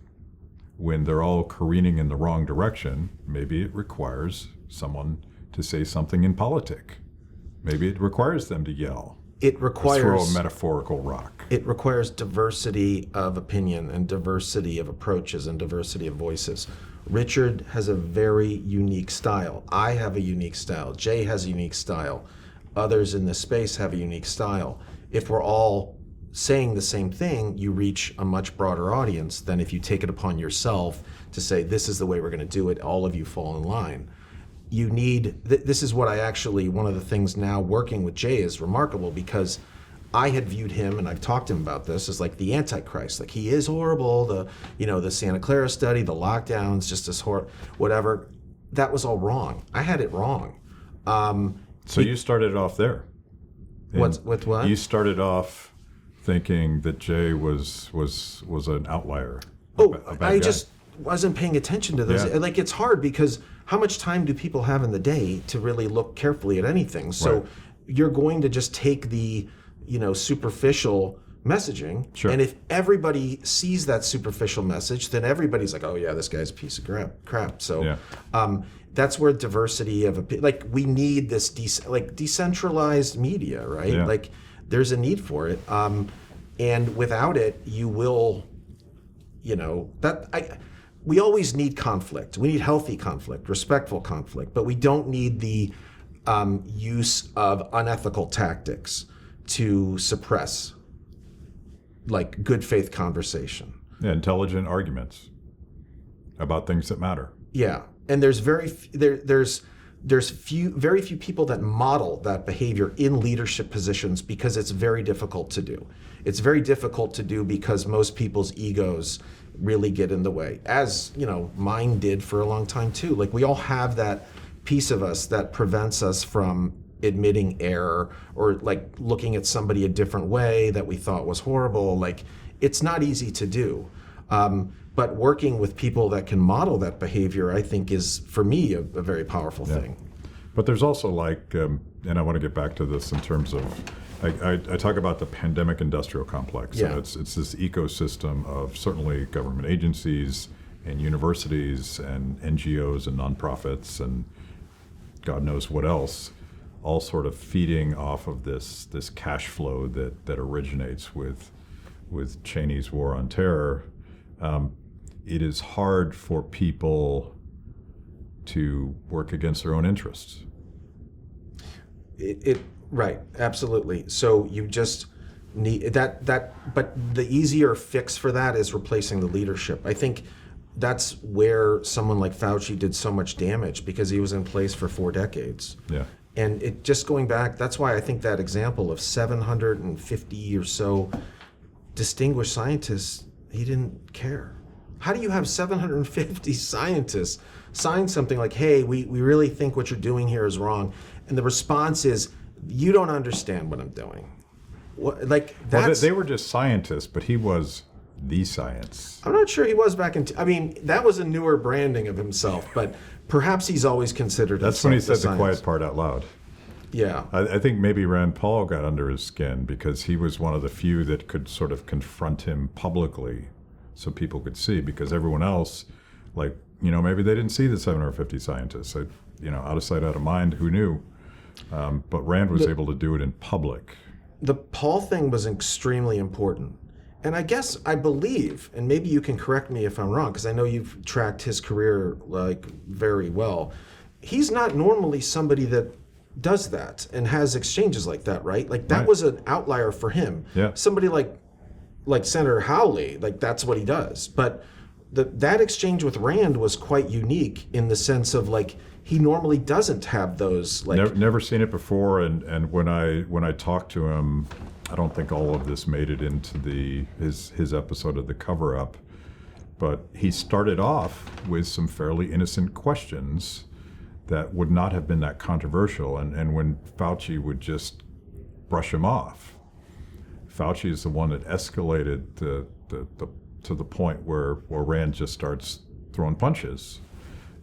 when they're all careening in the wrong direction, maybe it requires someone to say something in politic. Maybe it requires them to yell. It requires throw a metaphorical rock. It requires diversity of opinion and diversity of approaches and diversity of voices. Richard has a very unique style. I have a unique style. Jay has a unique style. Others in this space have a unique style. If we're all saying the same thing, you reach a much broader audience than if you take it upon yourself to say, this is the way we're going to do it, all of you fall in line. You need, this is what one of the things now working with Jay is remarkable, because I had viewed him, and I've talked to him about this, as like the Antichrist. Like, he is horrible, the Santa Clara study, the lockdowns, just this whatever. That was all wrong. I had it wrong. So you started off there. With what? You started off thinking that Jay was an outlier. I just wasn't paying attention to those. Yeah. Like, it's hard because how much time do people have in the day to really look carefully at anything? So you're going to just take the, superficial messaging. Sure. And if everybody sees that superficial message, then everybody's like, oh yeah, this guy's a piece of crap. So that's where diversity of, we need this decentralized media, right? Yeah. Like, there's a need for it. And without it, you will, we always need conflict. We need healthy conflict, respectful conflict, but we don't need the use of unethical tactics to suppress good faith conversation. Yeah, intelligent arguments about things that matter. Yeah, and there's very few people that model that behavior in leadership positions, because it's very difficult to do. It's very difficult to do because most people's egos really get in the way, as mine did for a long time too. Like, we all have that piece of us that prevents us from admitting error, or looking at somebody a different way that we thought was horrible. It's not easy to do. But working with people that can model that behavior, I think, is, for me, a very powerful thing. But there's also and I want to get back to this in terms of, I talk about the pandemic industrial complex. Yeah. And it's this ecosystem of certainly government agencies and universities and NGOs and nonprofits and God knows what else, all sort of feeding off of this cash flow that originates with Cheney's war on terror. It is hard for people to work against their own interests. Right, absolutely. So you just need that, but the easier fix for that is replacing the leadership. I think that's where someone like Fauci did so much damage, because he was in place for 4 decades. Yeah. And it just going back, that's why I think that example of 750 or so distinguished scientists, he didn't care. How do you have 750 scientists sign something like, hey, we really think what you're doing here is wrong? And the response is, you don't understand what I'm doing. What, like, that's... Well, they were just scientists, but he was the science. I'm not sure he was back in... I mean, that was a newer branding of himself, but perhaps he's always considered That's when he said the science. quiet part out loud. Yeah. I think maybe Rand Paul got under his skin because he was one of the few that could sort of confront him publicly so people could see, because everyone else, like, maybe they didn't see the 750 scientists. Out of sight, out of mind, who knew? But Rand was able to do it in public. The Paul thing was extremely important. And I believe, and maybe you can correct me if I'm wrong, because I know you've tracked his career like very well. He's not normally somebody that does that and has exchanges like that, right? Like that was an outlier for him. Yeah. Somebody like Senator Hawley, like that's what he does. But that exchange with Rand was quite unique in the sense of like he normally doesn't have those like never seen it before. And when I talked to him, I don't think all of this made it into his episode of the Coverup, but he started off with some fairly innocent questions that would not have been that controversial, and when Fauci would just brush him off. Fauci is the one that escalated to the point where Rand just starts throwing punches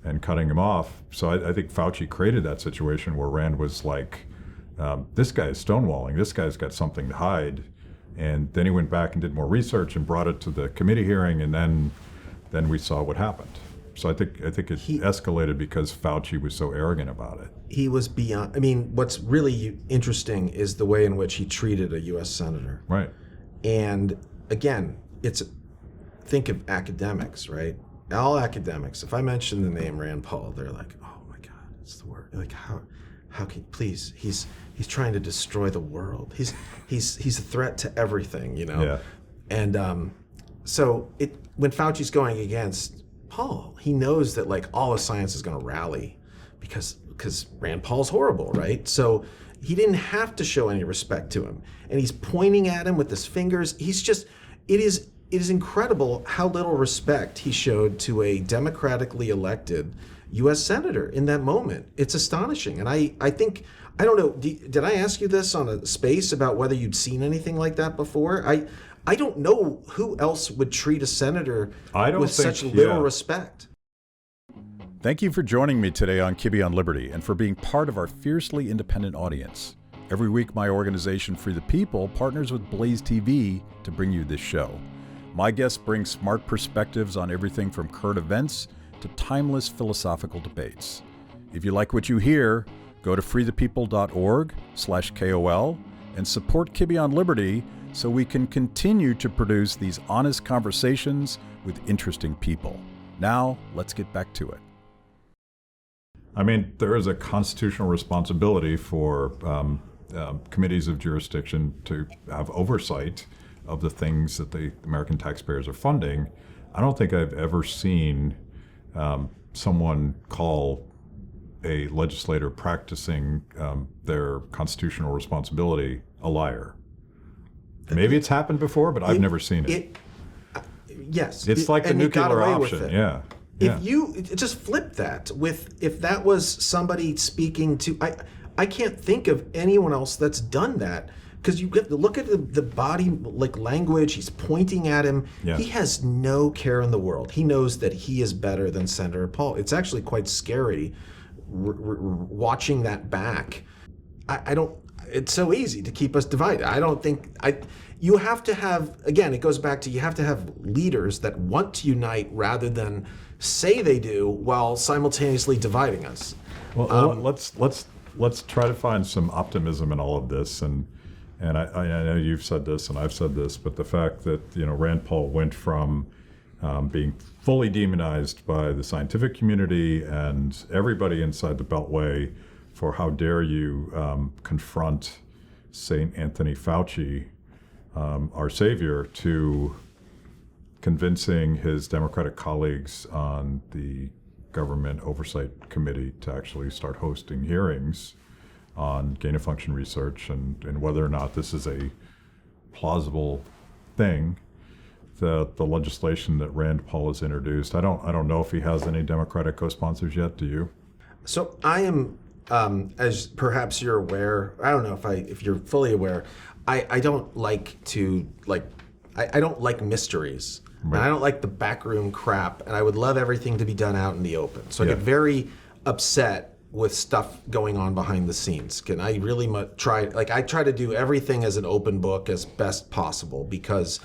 and cutting him off. So I think Fauci created that situation where Rand was like, this guy is stonewalling, this guy's got something to hide. And then he went back and did more research and brought it to the committee hearing, and then we saw what happened. So I think it escalated because Fauci was so arrogant about it. He was beyond. I mean, what's really interesting is the way in which he treated a U.S. senator. Right. And again, think of academics, right? All academics. If I mention the name Rand Paul, they're like, "Oh my God, it's the word." Like, how can please? He's trying to destroy the world. He's a threat to everything, Yeah. And so when Fauci's going against Paul, he knows that like all of science is going to rally because Rand Paul's horrible, right? So he didn't have to show any respect to him, and he's pointing at him with his fingers. It is incredible how little respect he showed to a democratically elected U.S. senator in that moment. It's astonishing, and I think I don't know. Did I ask you this on a space about whether you'd seen anything like that before? I don't know who else would treat a senator with such little respect. Thank you for joining me today on Kibbe on Liberty and for being part of our fiercely independent audience. Every week, my organization, Free the People, partners with BlazeTV to bring you this show. My guests bring smart perspectives on everything from current events to timeless philosophical debates. If you like what you hear, go to freethepeople.org/KOL and support Kibbe on Liberty so we can continue to produce these honest conversations with interesting people. Now, let's get back to it. I mean, there is a constitutional responsibility for committees of jurisdiction to have oversight of the things that the American taxpayers are funding. I don't think I've ever seen someone call a legislator practicing their constitutional responsibility a liar. Maybe it's happened before, but I've never seen it. Yes. It's like the nuclear option. Yeah. If you just flip that if that was somebody speaking to, I can't think of anyone else that's done that, because you have to look at the body like language. He's pointing at him. Yeah. He has no care in the world. He knows that he is better than Senator Paul. It's actually quite scary watching that back. It's so easy to keep us divided. You have to have, again, it goes back to, you have to have leaders that want to unite rather than say they do while simultaneously dividing us. Well, let's try to find some optimism in all of this. And I know you've said this and I've said this, but the fact that, Rand Paul went from being fully demonized by the scientific community and everybody inside the Beltway for how dare you confront St. Anthony Fauci, our savior, to convincing his Democratic colleagues on the Government Oversight Committee to actually start hosting hearings on gain-of-function research and whether or not this is a plausible thing, the legislation that Rand Paul has introduced. I don't know if he has any Democratic co-sponsors yet. Do you? So I am, as perhaps you're aware, I don't know if you're fully aware, I don't like to I don't like mysteries. Right. And I don't like the backroom crap, and I would love everything to be done out in the open. So I get very upset with stuff going on behind the scenes. Can I really try to do everything as an open book as best possible, because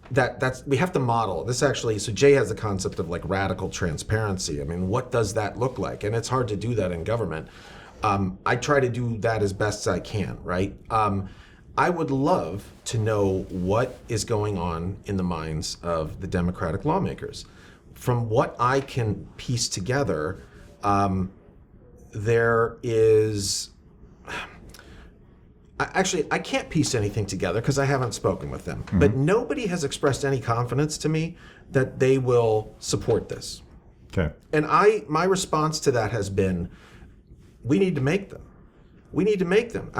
that's we have to model this actually. So Jay has the concept of like radical transparency. I mean, what does that look like? And it's hard to do that in government. I try to do that as best as I can, right? I would love to know what is going on in the minds of the Democratic lawmakers. From what I can piece together, there is... Actually, I can't piece anything together because I haven't spoken with them. Mm-hmm. But nobody has expressed any confidence to me that they will support this. Okay. And my response to that has been, we need to make them. We need to make them.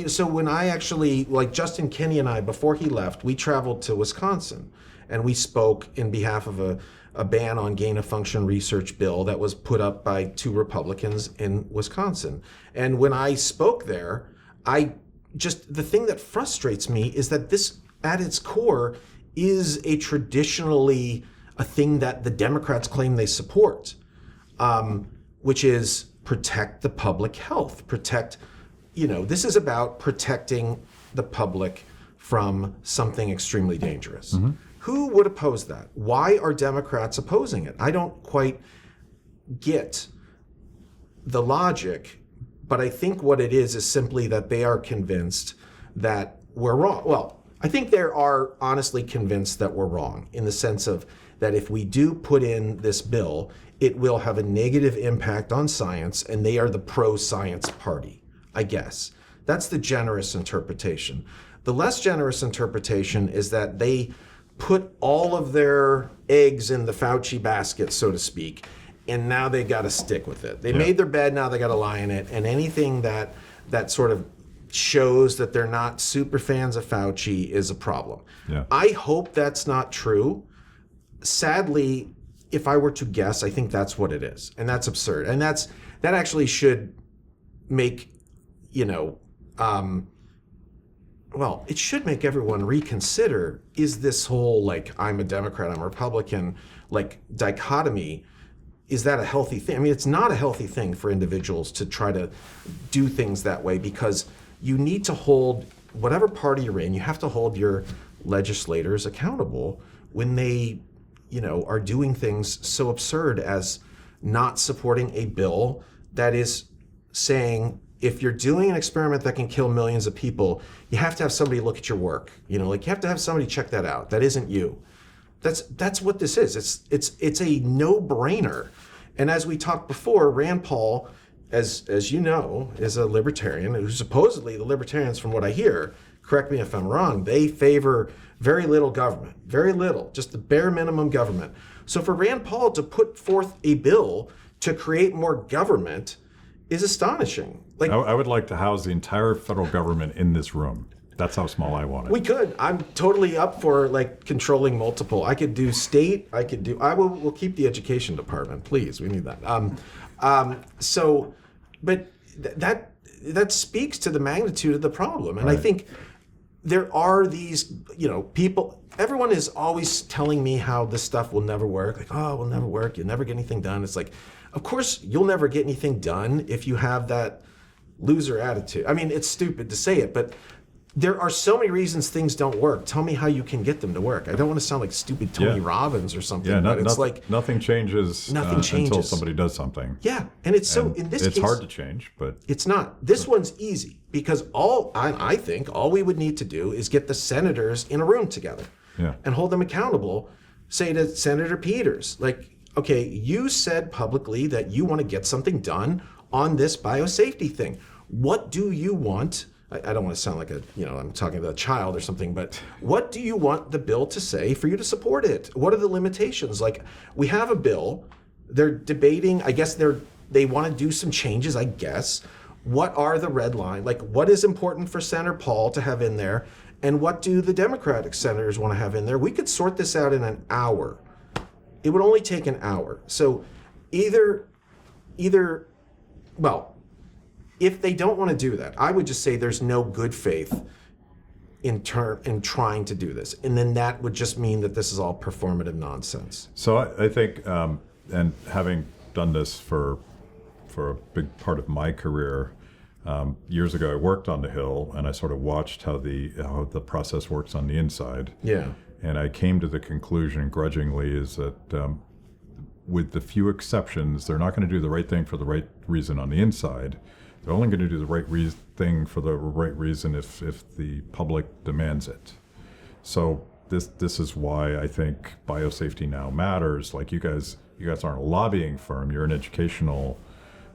So when I actually, like Justin Kinney and I, before he left, we traveled to Wisconsin and we spoke in behalf of a ban on gain-of-function research bill that was put up by 2 Republicans in Wisconsin. And when I spoke there, the thing that frustrates me is that this, at its core, is a thing that the Democrats claim they support, which is protect the public health, this is about protecting the public from something extremely dangerous. Mm-hmm. Who would oppose that? Why are Democrats opposing it? I don't quite get the logic, but I think what it is simply that they are convinced that we're wrong. Well, I think they are honestly convinced that we're wrong, in the sense of that if we do put in this bill, it will have a negative impact on science, and they are the pro-science party, I guess. That's the generous interpretation. The less generous interpretation is that they put all of their eggs in the Fauci basket, so to speak, and now they got to stick with it. They made their bed, now they got to lie in it, and anything that sort of shows that they're not super fans of Fauci is a problem. Yeah. I hope that's not true. Sadly, if I were to guess, I think that's what it is, and that's absurd. And that actually should make, it should make everyone reconsider, is this whole, like, I'm a Democrat, I'm a Republican, like, dichotomy, is that a healthy thing? I mean, it's not a healthy thing for individuals to try to do things that way, because you need to hold, whatever party you're in, you have to hold your legislators accountable when they, are doing things so absurd as not supporting a bill that is saying, if you're doing an experiment that can kill millions of people, you have to have somebody look at your work. You have to have somebody check that out. That isn't you. That's what this is. It's a no-brainer. And as we talked before, Rand Paul, as you know, is a libertarian who supposedly, the libertarians, from what I hear, correct me if I'm wrong, they favor very little government, very little, just the bare minimum government. So for Rand Paul to put forth a bill to create more government is astonishing. Like, I would like to house the entire federal government in this room. That's how small I want it. We could. I'm totally up for controlling multiple. I could do state. We'll keep the education department, please. We need that. But that speaks to the magnitude of the problem. And right. I think there are these, people, everyone is always telling me how this stuff will never work. Like, oh, it will never work. You'll never get anything done. It's like, of course, you'll never get anything done if you have that loser attitude. I mean, it's stupid to say it, but there are so many reasons things don't work. Tell me how you can get them to work. I don't want to sound like stupid Tony Robbins or something, but it's nothing changes until somebody does something. Yeah, and in this case, it's hard to change, but it's not. This one's easy, because I think all we would need to do is get the senators in a room together and hold them accountable. Say to Senator Peters, like, okay, you said publicly that you want to get something done on this biosafety thing. What do you want? I don't want to sound like I'm talking to a child or something, but what do you want the bill to say for you to support it? What are the limitations? Like, we have a bill, they're debating, I guess they want to do some changes, I guess. what are the red line? Like, what is important for Senator Paul to have in there? And what do the Democratic senators want to have in there? We could sort this out in an hour. It would only take an hour. So either, well, if they don't want to do that, I would just say there's no good faith in trying to do this. And then that would just mean that this is all performative nonsense. So I think, and having done this for a big part of my career, years ago I worked on the Hill, and I sort of watched how the process works on the inside. Yeah. And I came to the conclusion, grudgingly, is that with the few exceptions, they're not going to do the right thing for the right reason on the inside. They're only going to do the right thing for the right reason if the public demands it. So this is why I think Biosafety Now matters. Like, you guys aren't a lobbying firm. You're an educational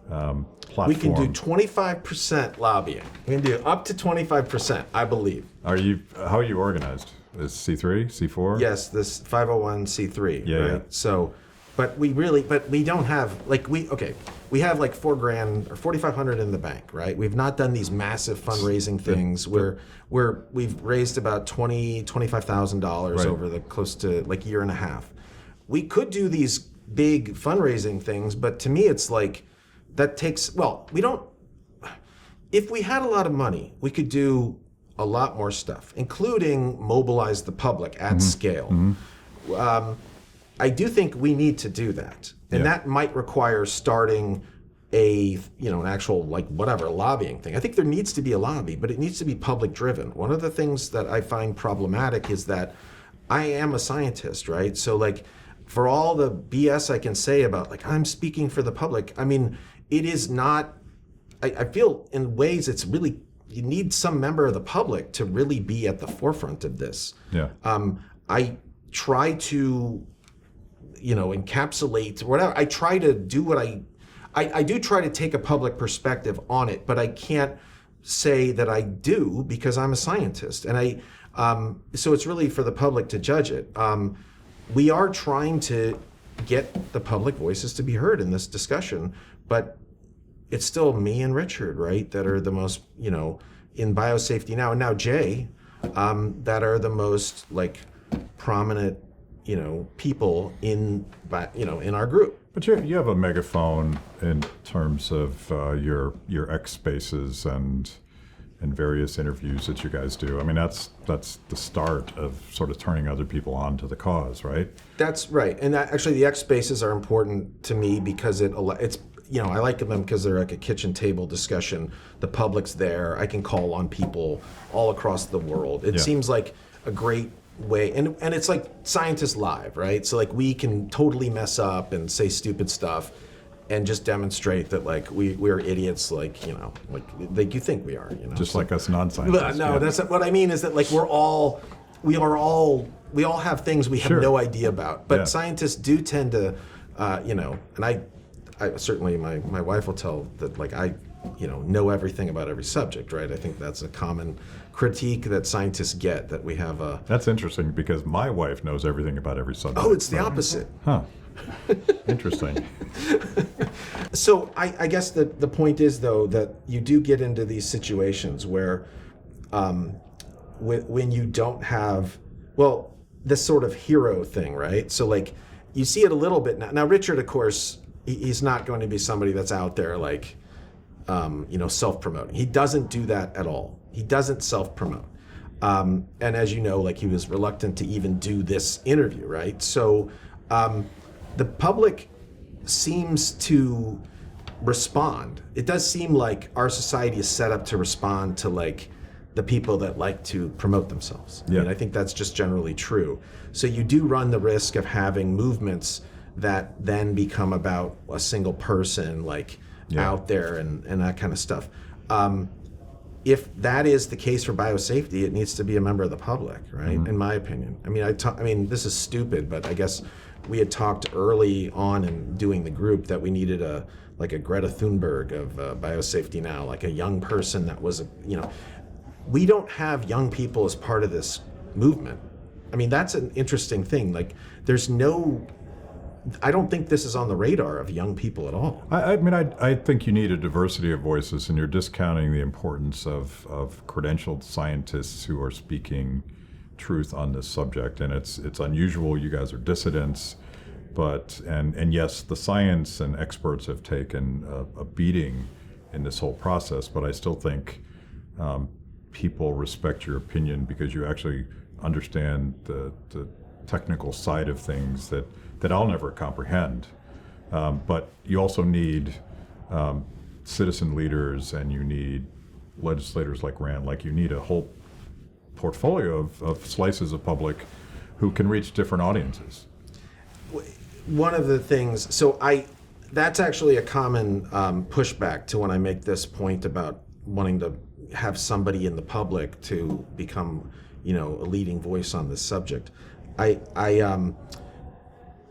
platform. We can do 25% lobbying. We can do up to 25%, I believe. How are you organized? Is C3, C4? Yes, this 501c3. Yeah, right? yeah. So, but we don't have, like, we have like $4,000 or $4,500 in the bank, right? We've not done these massive fundraising things where we've raised about $25,000 Right. over the close to like year and a half. We could do these big fundraising things, but to me it's like, that takes, well, if we had a lot of money, we could do a lot more stuff, including mobilize the public at scale. I do think we need to do that. And that might require starting an actual, like, whatever, lobbying thing. I think there needs to be a lobby, but it needs to be public driven. One of the things that I find problematic is that I am a scientist, right? So, like, for all the BS I can say about, like, I'm speaking for the public, I mean, it is not, I feel in ways it's really, you need some member of the public to really be at the forefront of this. Yeah. I try to, encapsulate whatever. I try to do what I do try to take a public perspective on it, but I can't say that I do because I'm a scientist. And so it's really for the public to judge it. We are trying to get the public voices to be heard in this discussion, but it's still me and Richard, right, that are the most, in Biosafety Now, and now Jay, that are the most, like, prominent, people in our group. But you have a megaphone in terms of your X spaces and various interviews that you guys do. I mean, that's the start of sort of turning other people on to the cause, right? That's right. And actually, the X spaces are important to me because it's I like them because they're like a kitchen table discussion. The public's there. I can call on people all across the world. It seems like a great way, and it's like Scientists Live, right? So, like, we can totally mess up and say stupid stuff and just demonstrate that, like, we're idiots, like you think we are, Just like us non-scientists. But no, that's what I mean is that, like, we all have things we have no idea about. But scientists do tend to, and I certainly my wife will tell that, like, I know everything about every subject, right? I think that's a common critique that scientists get, that we have a... That's interesting because my wife knows everything about every subject. Oh, it's the opposite. Huh. Interesting. So I guess the point is, though, that you do get into these situations where when you don't have, well, this sort of hero thing, right? So, like, you see it a little bit now. Now, Richard, of course, he's not going to be somebody that's out there, like, self-promoting. He doesn't do that at all. He doesn't self-promote. And as you know, like, he was reluctant to even do this interview, right? So the public seems to respond. It does seem like our society is set up to respond to, like, the people that like to promote themselves. Yeah. And I think that's just generally true. So you do run the risk of having movements that then become about a single person, like, out there and that kind of stuff. If that is the case for biosafety, it needs to be a member of the public, right? In my opinion. I mean, this is stupid, but I guess we had talked early on in doing the group that we needed a Greta Thunberg of Biosafety Now, like a young person that was, we don't have young people as part of this movement. I mean, that's an interesting thing. Like, there's no I don't think this is on the radar of young people at all. I mean, I think you need a diversity of voices, and you're discounting the importance of credentialed scientists who are speaking truth on this subject. And it's unusual. You guys are dissidents, but and yes, the science and experts have taken a beating in this whole process. But I still think people respect your opinion because you actually understand the technical side of things that I'll never comprehend. But you also need citizen leaders, and you need legislators like Rand. Like, you need a whole portfolio of slices of public who can reach different audiences. One of the things, that's actually a common pushback to when I make this point about wanting to have somebody in the public to become, a leading voice on this subject.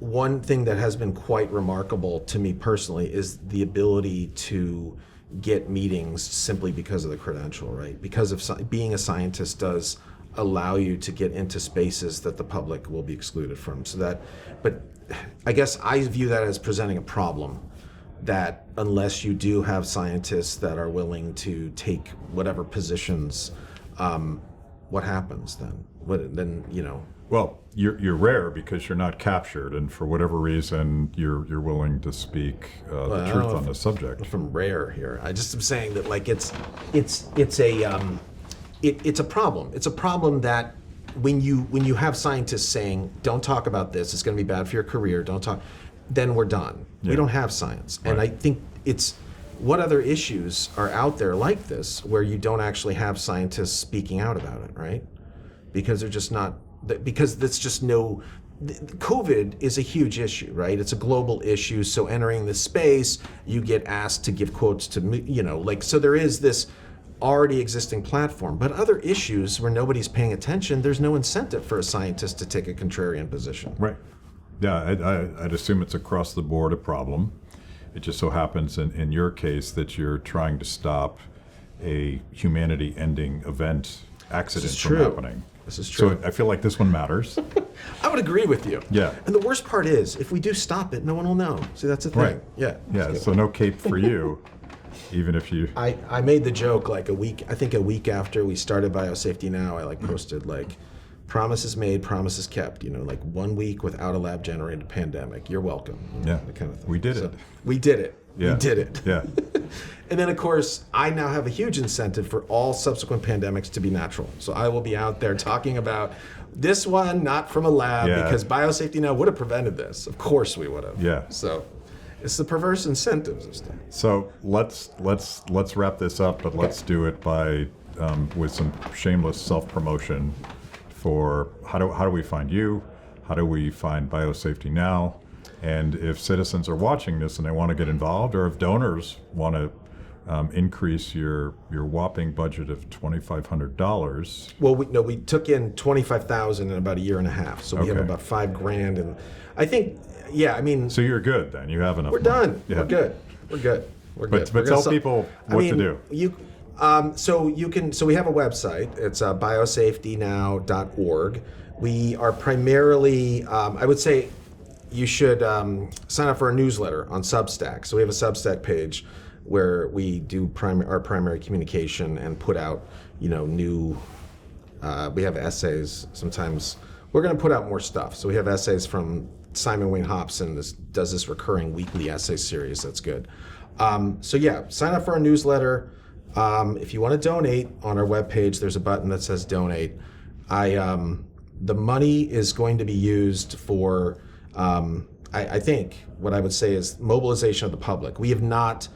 One thing that has been quite remarkable to me personally is the ability to get meetings simply because of the credential, right? Because of being a scientist does allow you to get into spaces that the public will be excluded from. But I guess I view that as presenting a problem, that unless you do have scientists that are willing to take whatever positions, what happens then? Well, you're rare because you're not captured, and for whatever reason, you're willing to speak the truth on the subject. If I'm rare here, I just am saying that it's a problem. It's a problem that when you have scientists saying, "Don't talk about this. It's going to be bad for your career. Don't talk," then we're done. Yeah. We don't have science, and I think what other issues are out there like this where you don't actually have scientists speaking out about it, right? Because they're just not. Because that's just COVID is a huge issue, right? It's a global issue. So entering this space, you get asked to give quotes to, so there is this already existing platform. But other issues where nobody's paying attention, there's no incentive for a scientist to take a contrarian position. Right. Yeah, I'd assume it's across the board a problem. It just so happens in your case that you're trying to stop a humanity-ending accident from happening. This is true. So I feel like this one matters. I would agree with you. Yeah. And the worst part is, if we do stop it, no one will know. See, that's the thing. Right. Yeah. Yeah. So no cape for you, even if you. I made the joke like a week after we started Biosafety Now, I posted promises made, promises kept. 1 week without a lab-generated pandemic. You're welcome. Yeah. That kind of thing. We did it. We did it. Yeah. We did it. Yeah. And then, of course, I now have a huge incentive for all subsequent pandemics to be natural. So I will be out there talking about this one, not from a lab, because Biosafety Now would have prevented this. Of course we would have. Yeah. So it's the perverse incentives of stuff. So let's wrap this up, but let's do it by with some shameless self-promotion for how do we find you? How do we find Biosafety Now? And if citizens are watching this and they want to get involved, or if donors want to increase your whopping budget of $2,500. Well, we took in $25,000 in about a year and a half, so we have about $5,000, and I think, So you're good then. You have enough. We're money. done. Yeah. We're good. But tell people what to do. So we have a website. It's biosafetynow.org. We are primarily, I would say, you should sign up for a newsletter on Substack. So we have a Substack page where we do our primary communication and put out, new. We have essays. Sometimes we're going to put out more stuff. So we have essays from Simon Wayne Hobson. Does this recurring weekly essay series. That's good. Sign up for our newsletter. If you want to donate, on our webpage, there's a button that says donate. The money is going to be used for. I think what I would say is mobilization of the public. We have not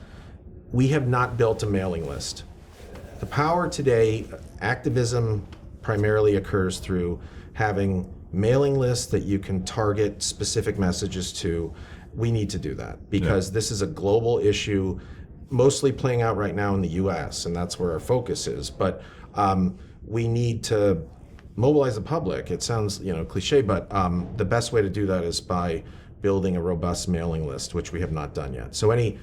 built a mailing list. The power today, activism primarily occurs through having mailing lists that you can target specific messages to. We need to do that because this is a global issue, mostly playing out right now in the US, and that's where our focus is. But we need to mobilize the public. It sounds cliche, but the best way to do that is by building a robust mailing list, which we have not done yet. So any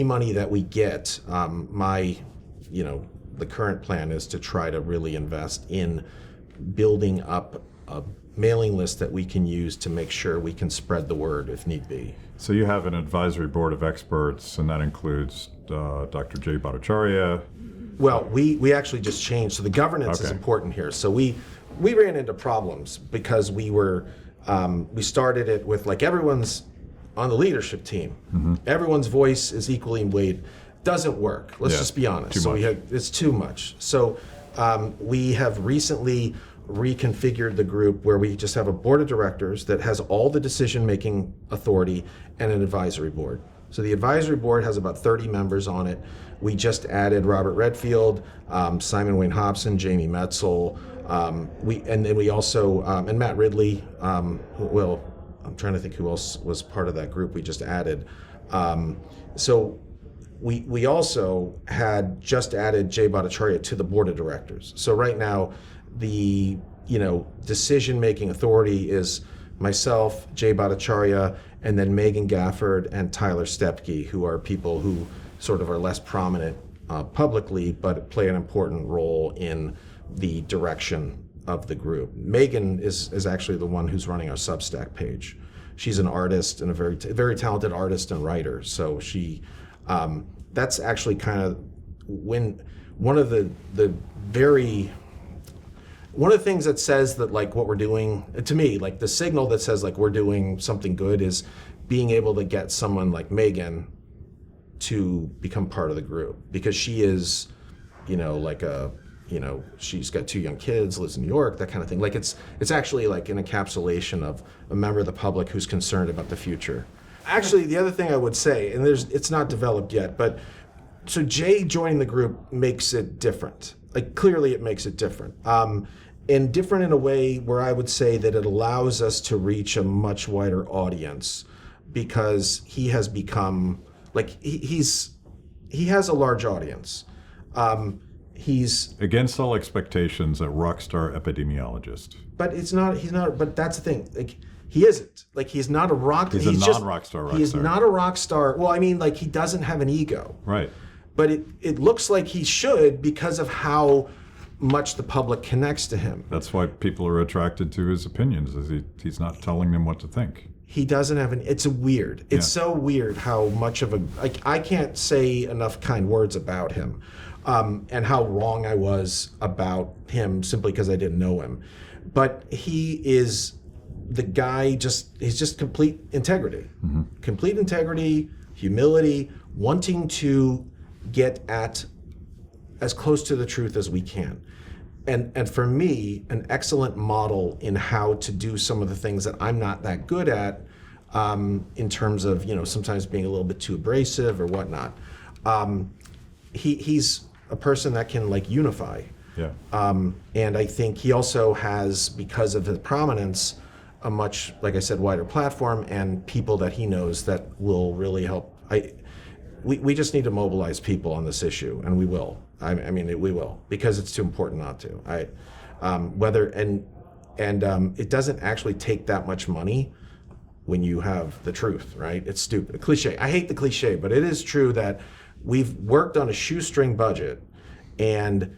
money that we get, the current plan is to try to really invest in building up a mailing list that we can use to make sure we can spread the word if need be. So you have an advisory board of experts, and that includes Dr. Jay Bhattacharya. Well, we actually just changed. So the governance is important here. So we ran into problems because we started it with like everyone's on the leadership team. Everyone's voice is equally weighed. Doesn't work. Let's just be honest. It's too much. So we have recently reconfigured the group where we just have a board of directors that has all the decision-making authority and an advisory board. So the advisory board has about 30 members on it. We just added Robert Redfield, Simon Wayne Hobson, Jamie Metzel, and then we also and Matt Ridley. I'm trying to think who else was part of that group we just added. So we also had just added Jay Bhattacharya to the board of directors. So right now, the decision-making authority is myself, Jay Bhattacharya, and then Megan Gafford and Tyler Stepke, who are people who sort of are less prominent publicly, but play an important role in the direction of the group. Megan is actually the one who's running our Substack page. She's an artist and a very talented artist and writer. So she, that's actually kind of one of the things that says that like what we're doing, to me, like the signal that says like we're doing something good is being able to get someone like Megan to become part of the group, because she is, she's got 2 young kids, lives in New York, that kind of thing. Like it's actually like an encapsulation of a member of the public who's concerned about the future. Actually, the other thing I would say, and it's not developed yet, but so Jay joining the group makes it different. Like clearly it makes it different. And different in a way where I would say that it allows us to reach a much wider audience, because he has become like he has a large audience. He's against all expectations a rock star epidemiologist. But he's not. But that's the thing. Like he isn't. Like he's not a rock. He's a non-rock star. He is not a rock star. Well, I mean, like he doesn't have an ego. Right. But it looks like he should, because of how much the public connects to him. That's why people are attracted to his opinions, is he's not telling them what to think. He doesn't have it's weird. It's so weird how much of I can't say enough kind words about him, and how wrong I was about him simply because I didn't know him. But he is the guy, he's just complete integrity. Complete integrity, humility, wanting to get at as close to the truth as we can. And for me, an excellent model in how to do some of the things that I'm not that good at, in terms of, sometimes being a little bit too abrasive or whatnot. He's a person that can like unify. Yeah. And I think he also has, because of his prominence, a much, like I said, wider platform and people that he knows that will really help. We just need to mobilize people on this issue, and we will. We will, because it's too important not to. It doesn't actually take that much money when you have the truth, right? It's stupid, a cliche. I hate the cliche, but it is true that we've worked on a shoestring budget and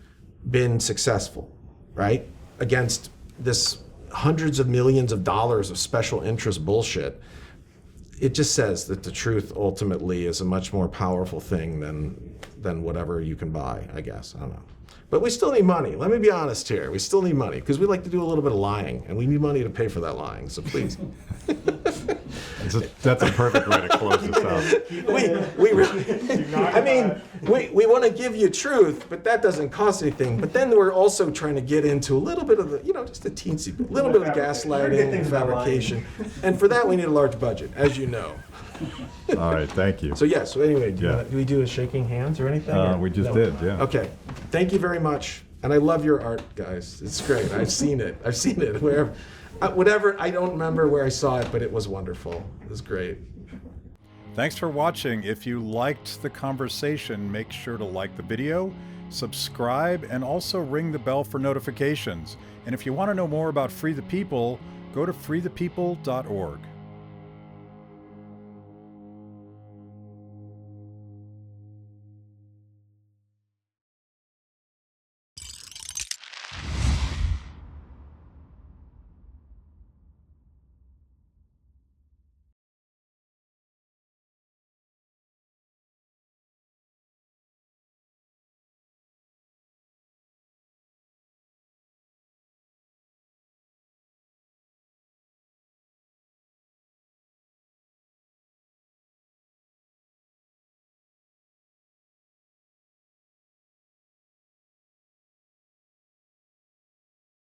been successful, right? Against this hundreds of millions of dollars of special interest bullshit. It just says that the truth ultimately is a much more powerful thing than whatever you can buy, I guess. I don't know. But we still need money. Let me be honest here. We still need money, because we like to do a little bit of lying, and we need money to pay for that lying. So please. That's a perfect way to close this out. We want to give you truth, but that doesn't cost anything. But then we're also trying to get into a little bit of the, just a teensy bit, little bit of gaslighting and fabrication. And for that, we need a large budget, as you know. All right, thank you. So anyway, do we do a shaking hands or anything? We just did, yeah. Okay, thank you very much. And I love your art, guys. It's great. I've seen it. Whatever, I don't remember where I saw it, but it was wonderful. It was great. Thanks for watching. If you liked the conversation, make sure to like the video, subscribe, and also ring the bell for notifications. And if you want to know more about Free the People, go to freethepeople.org.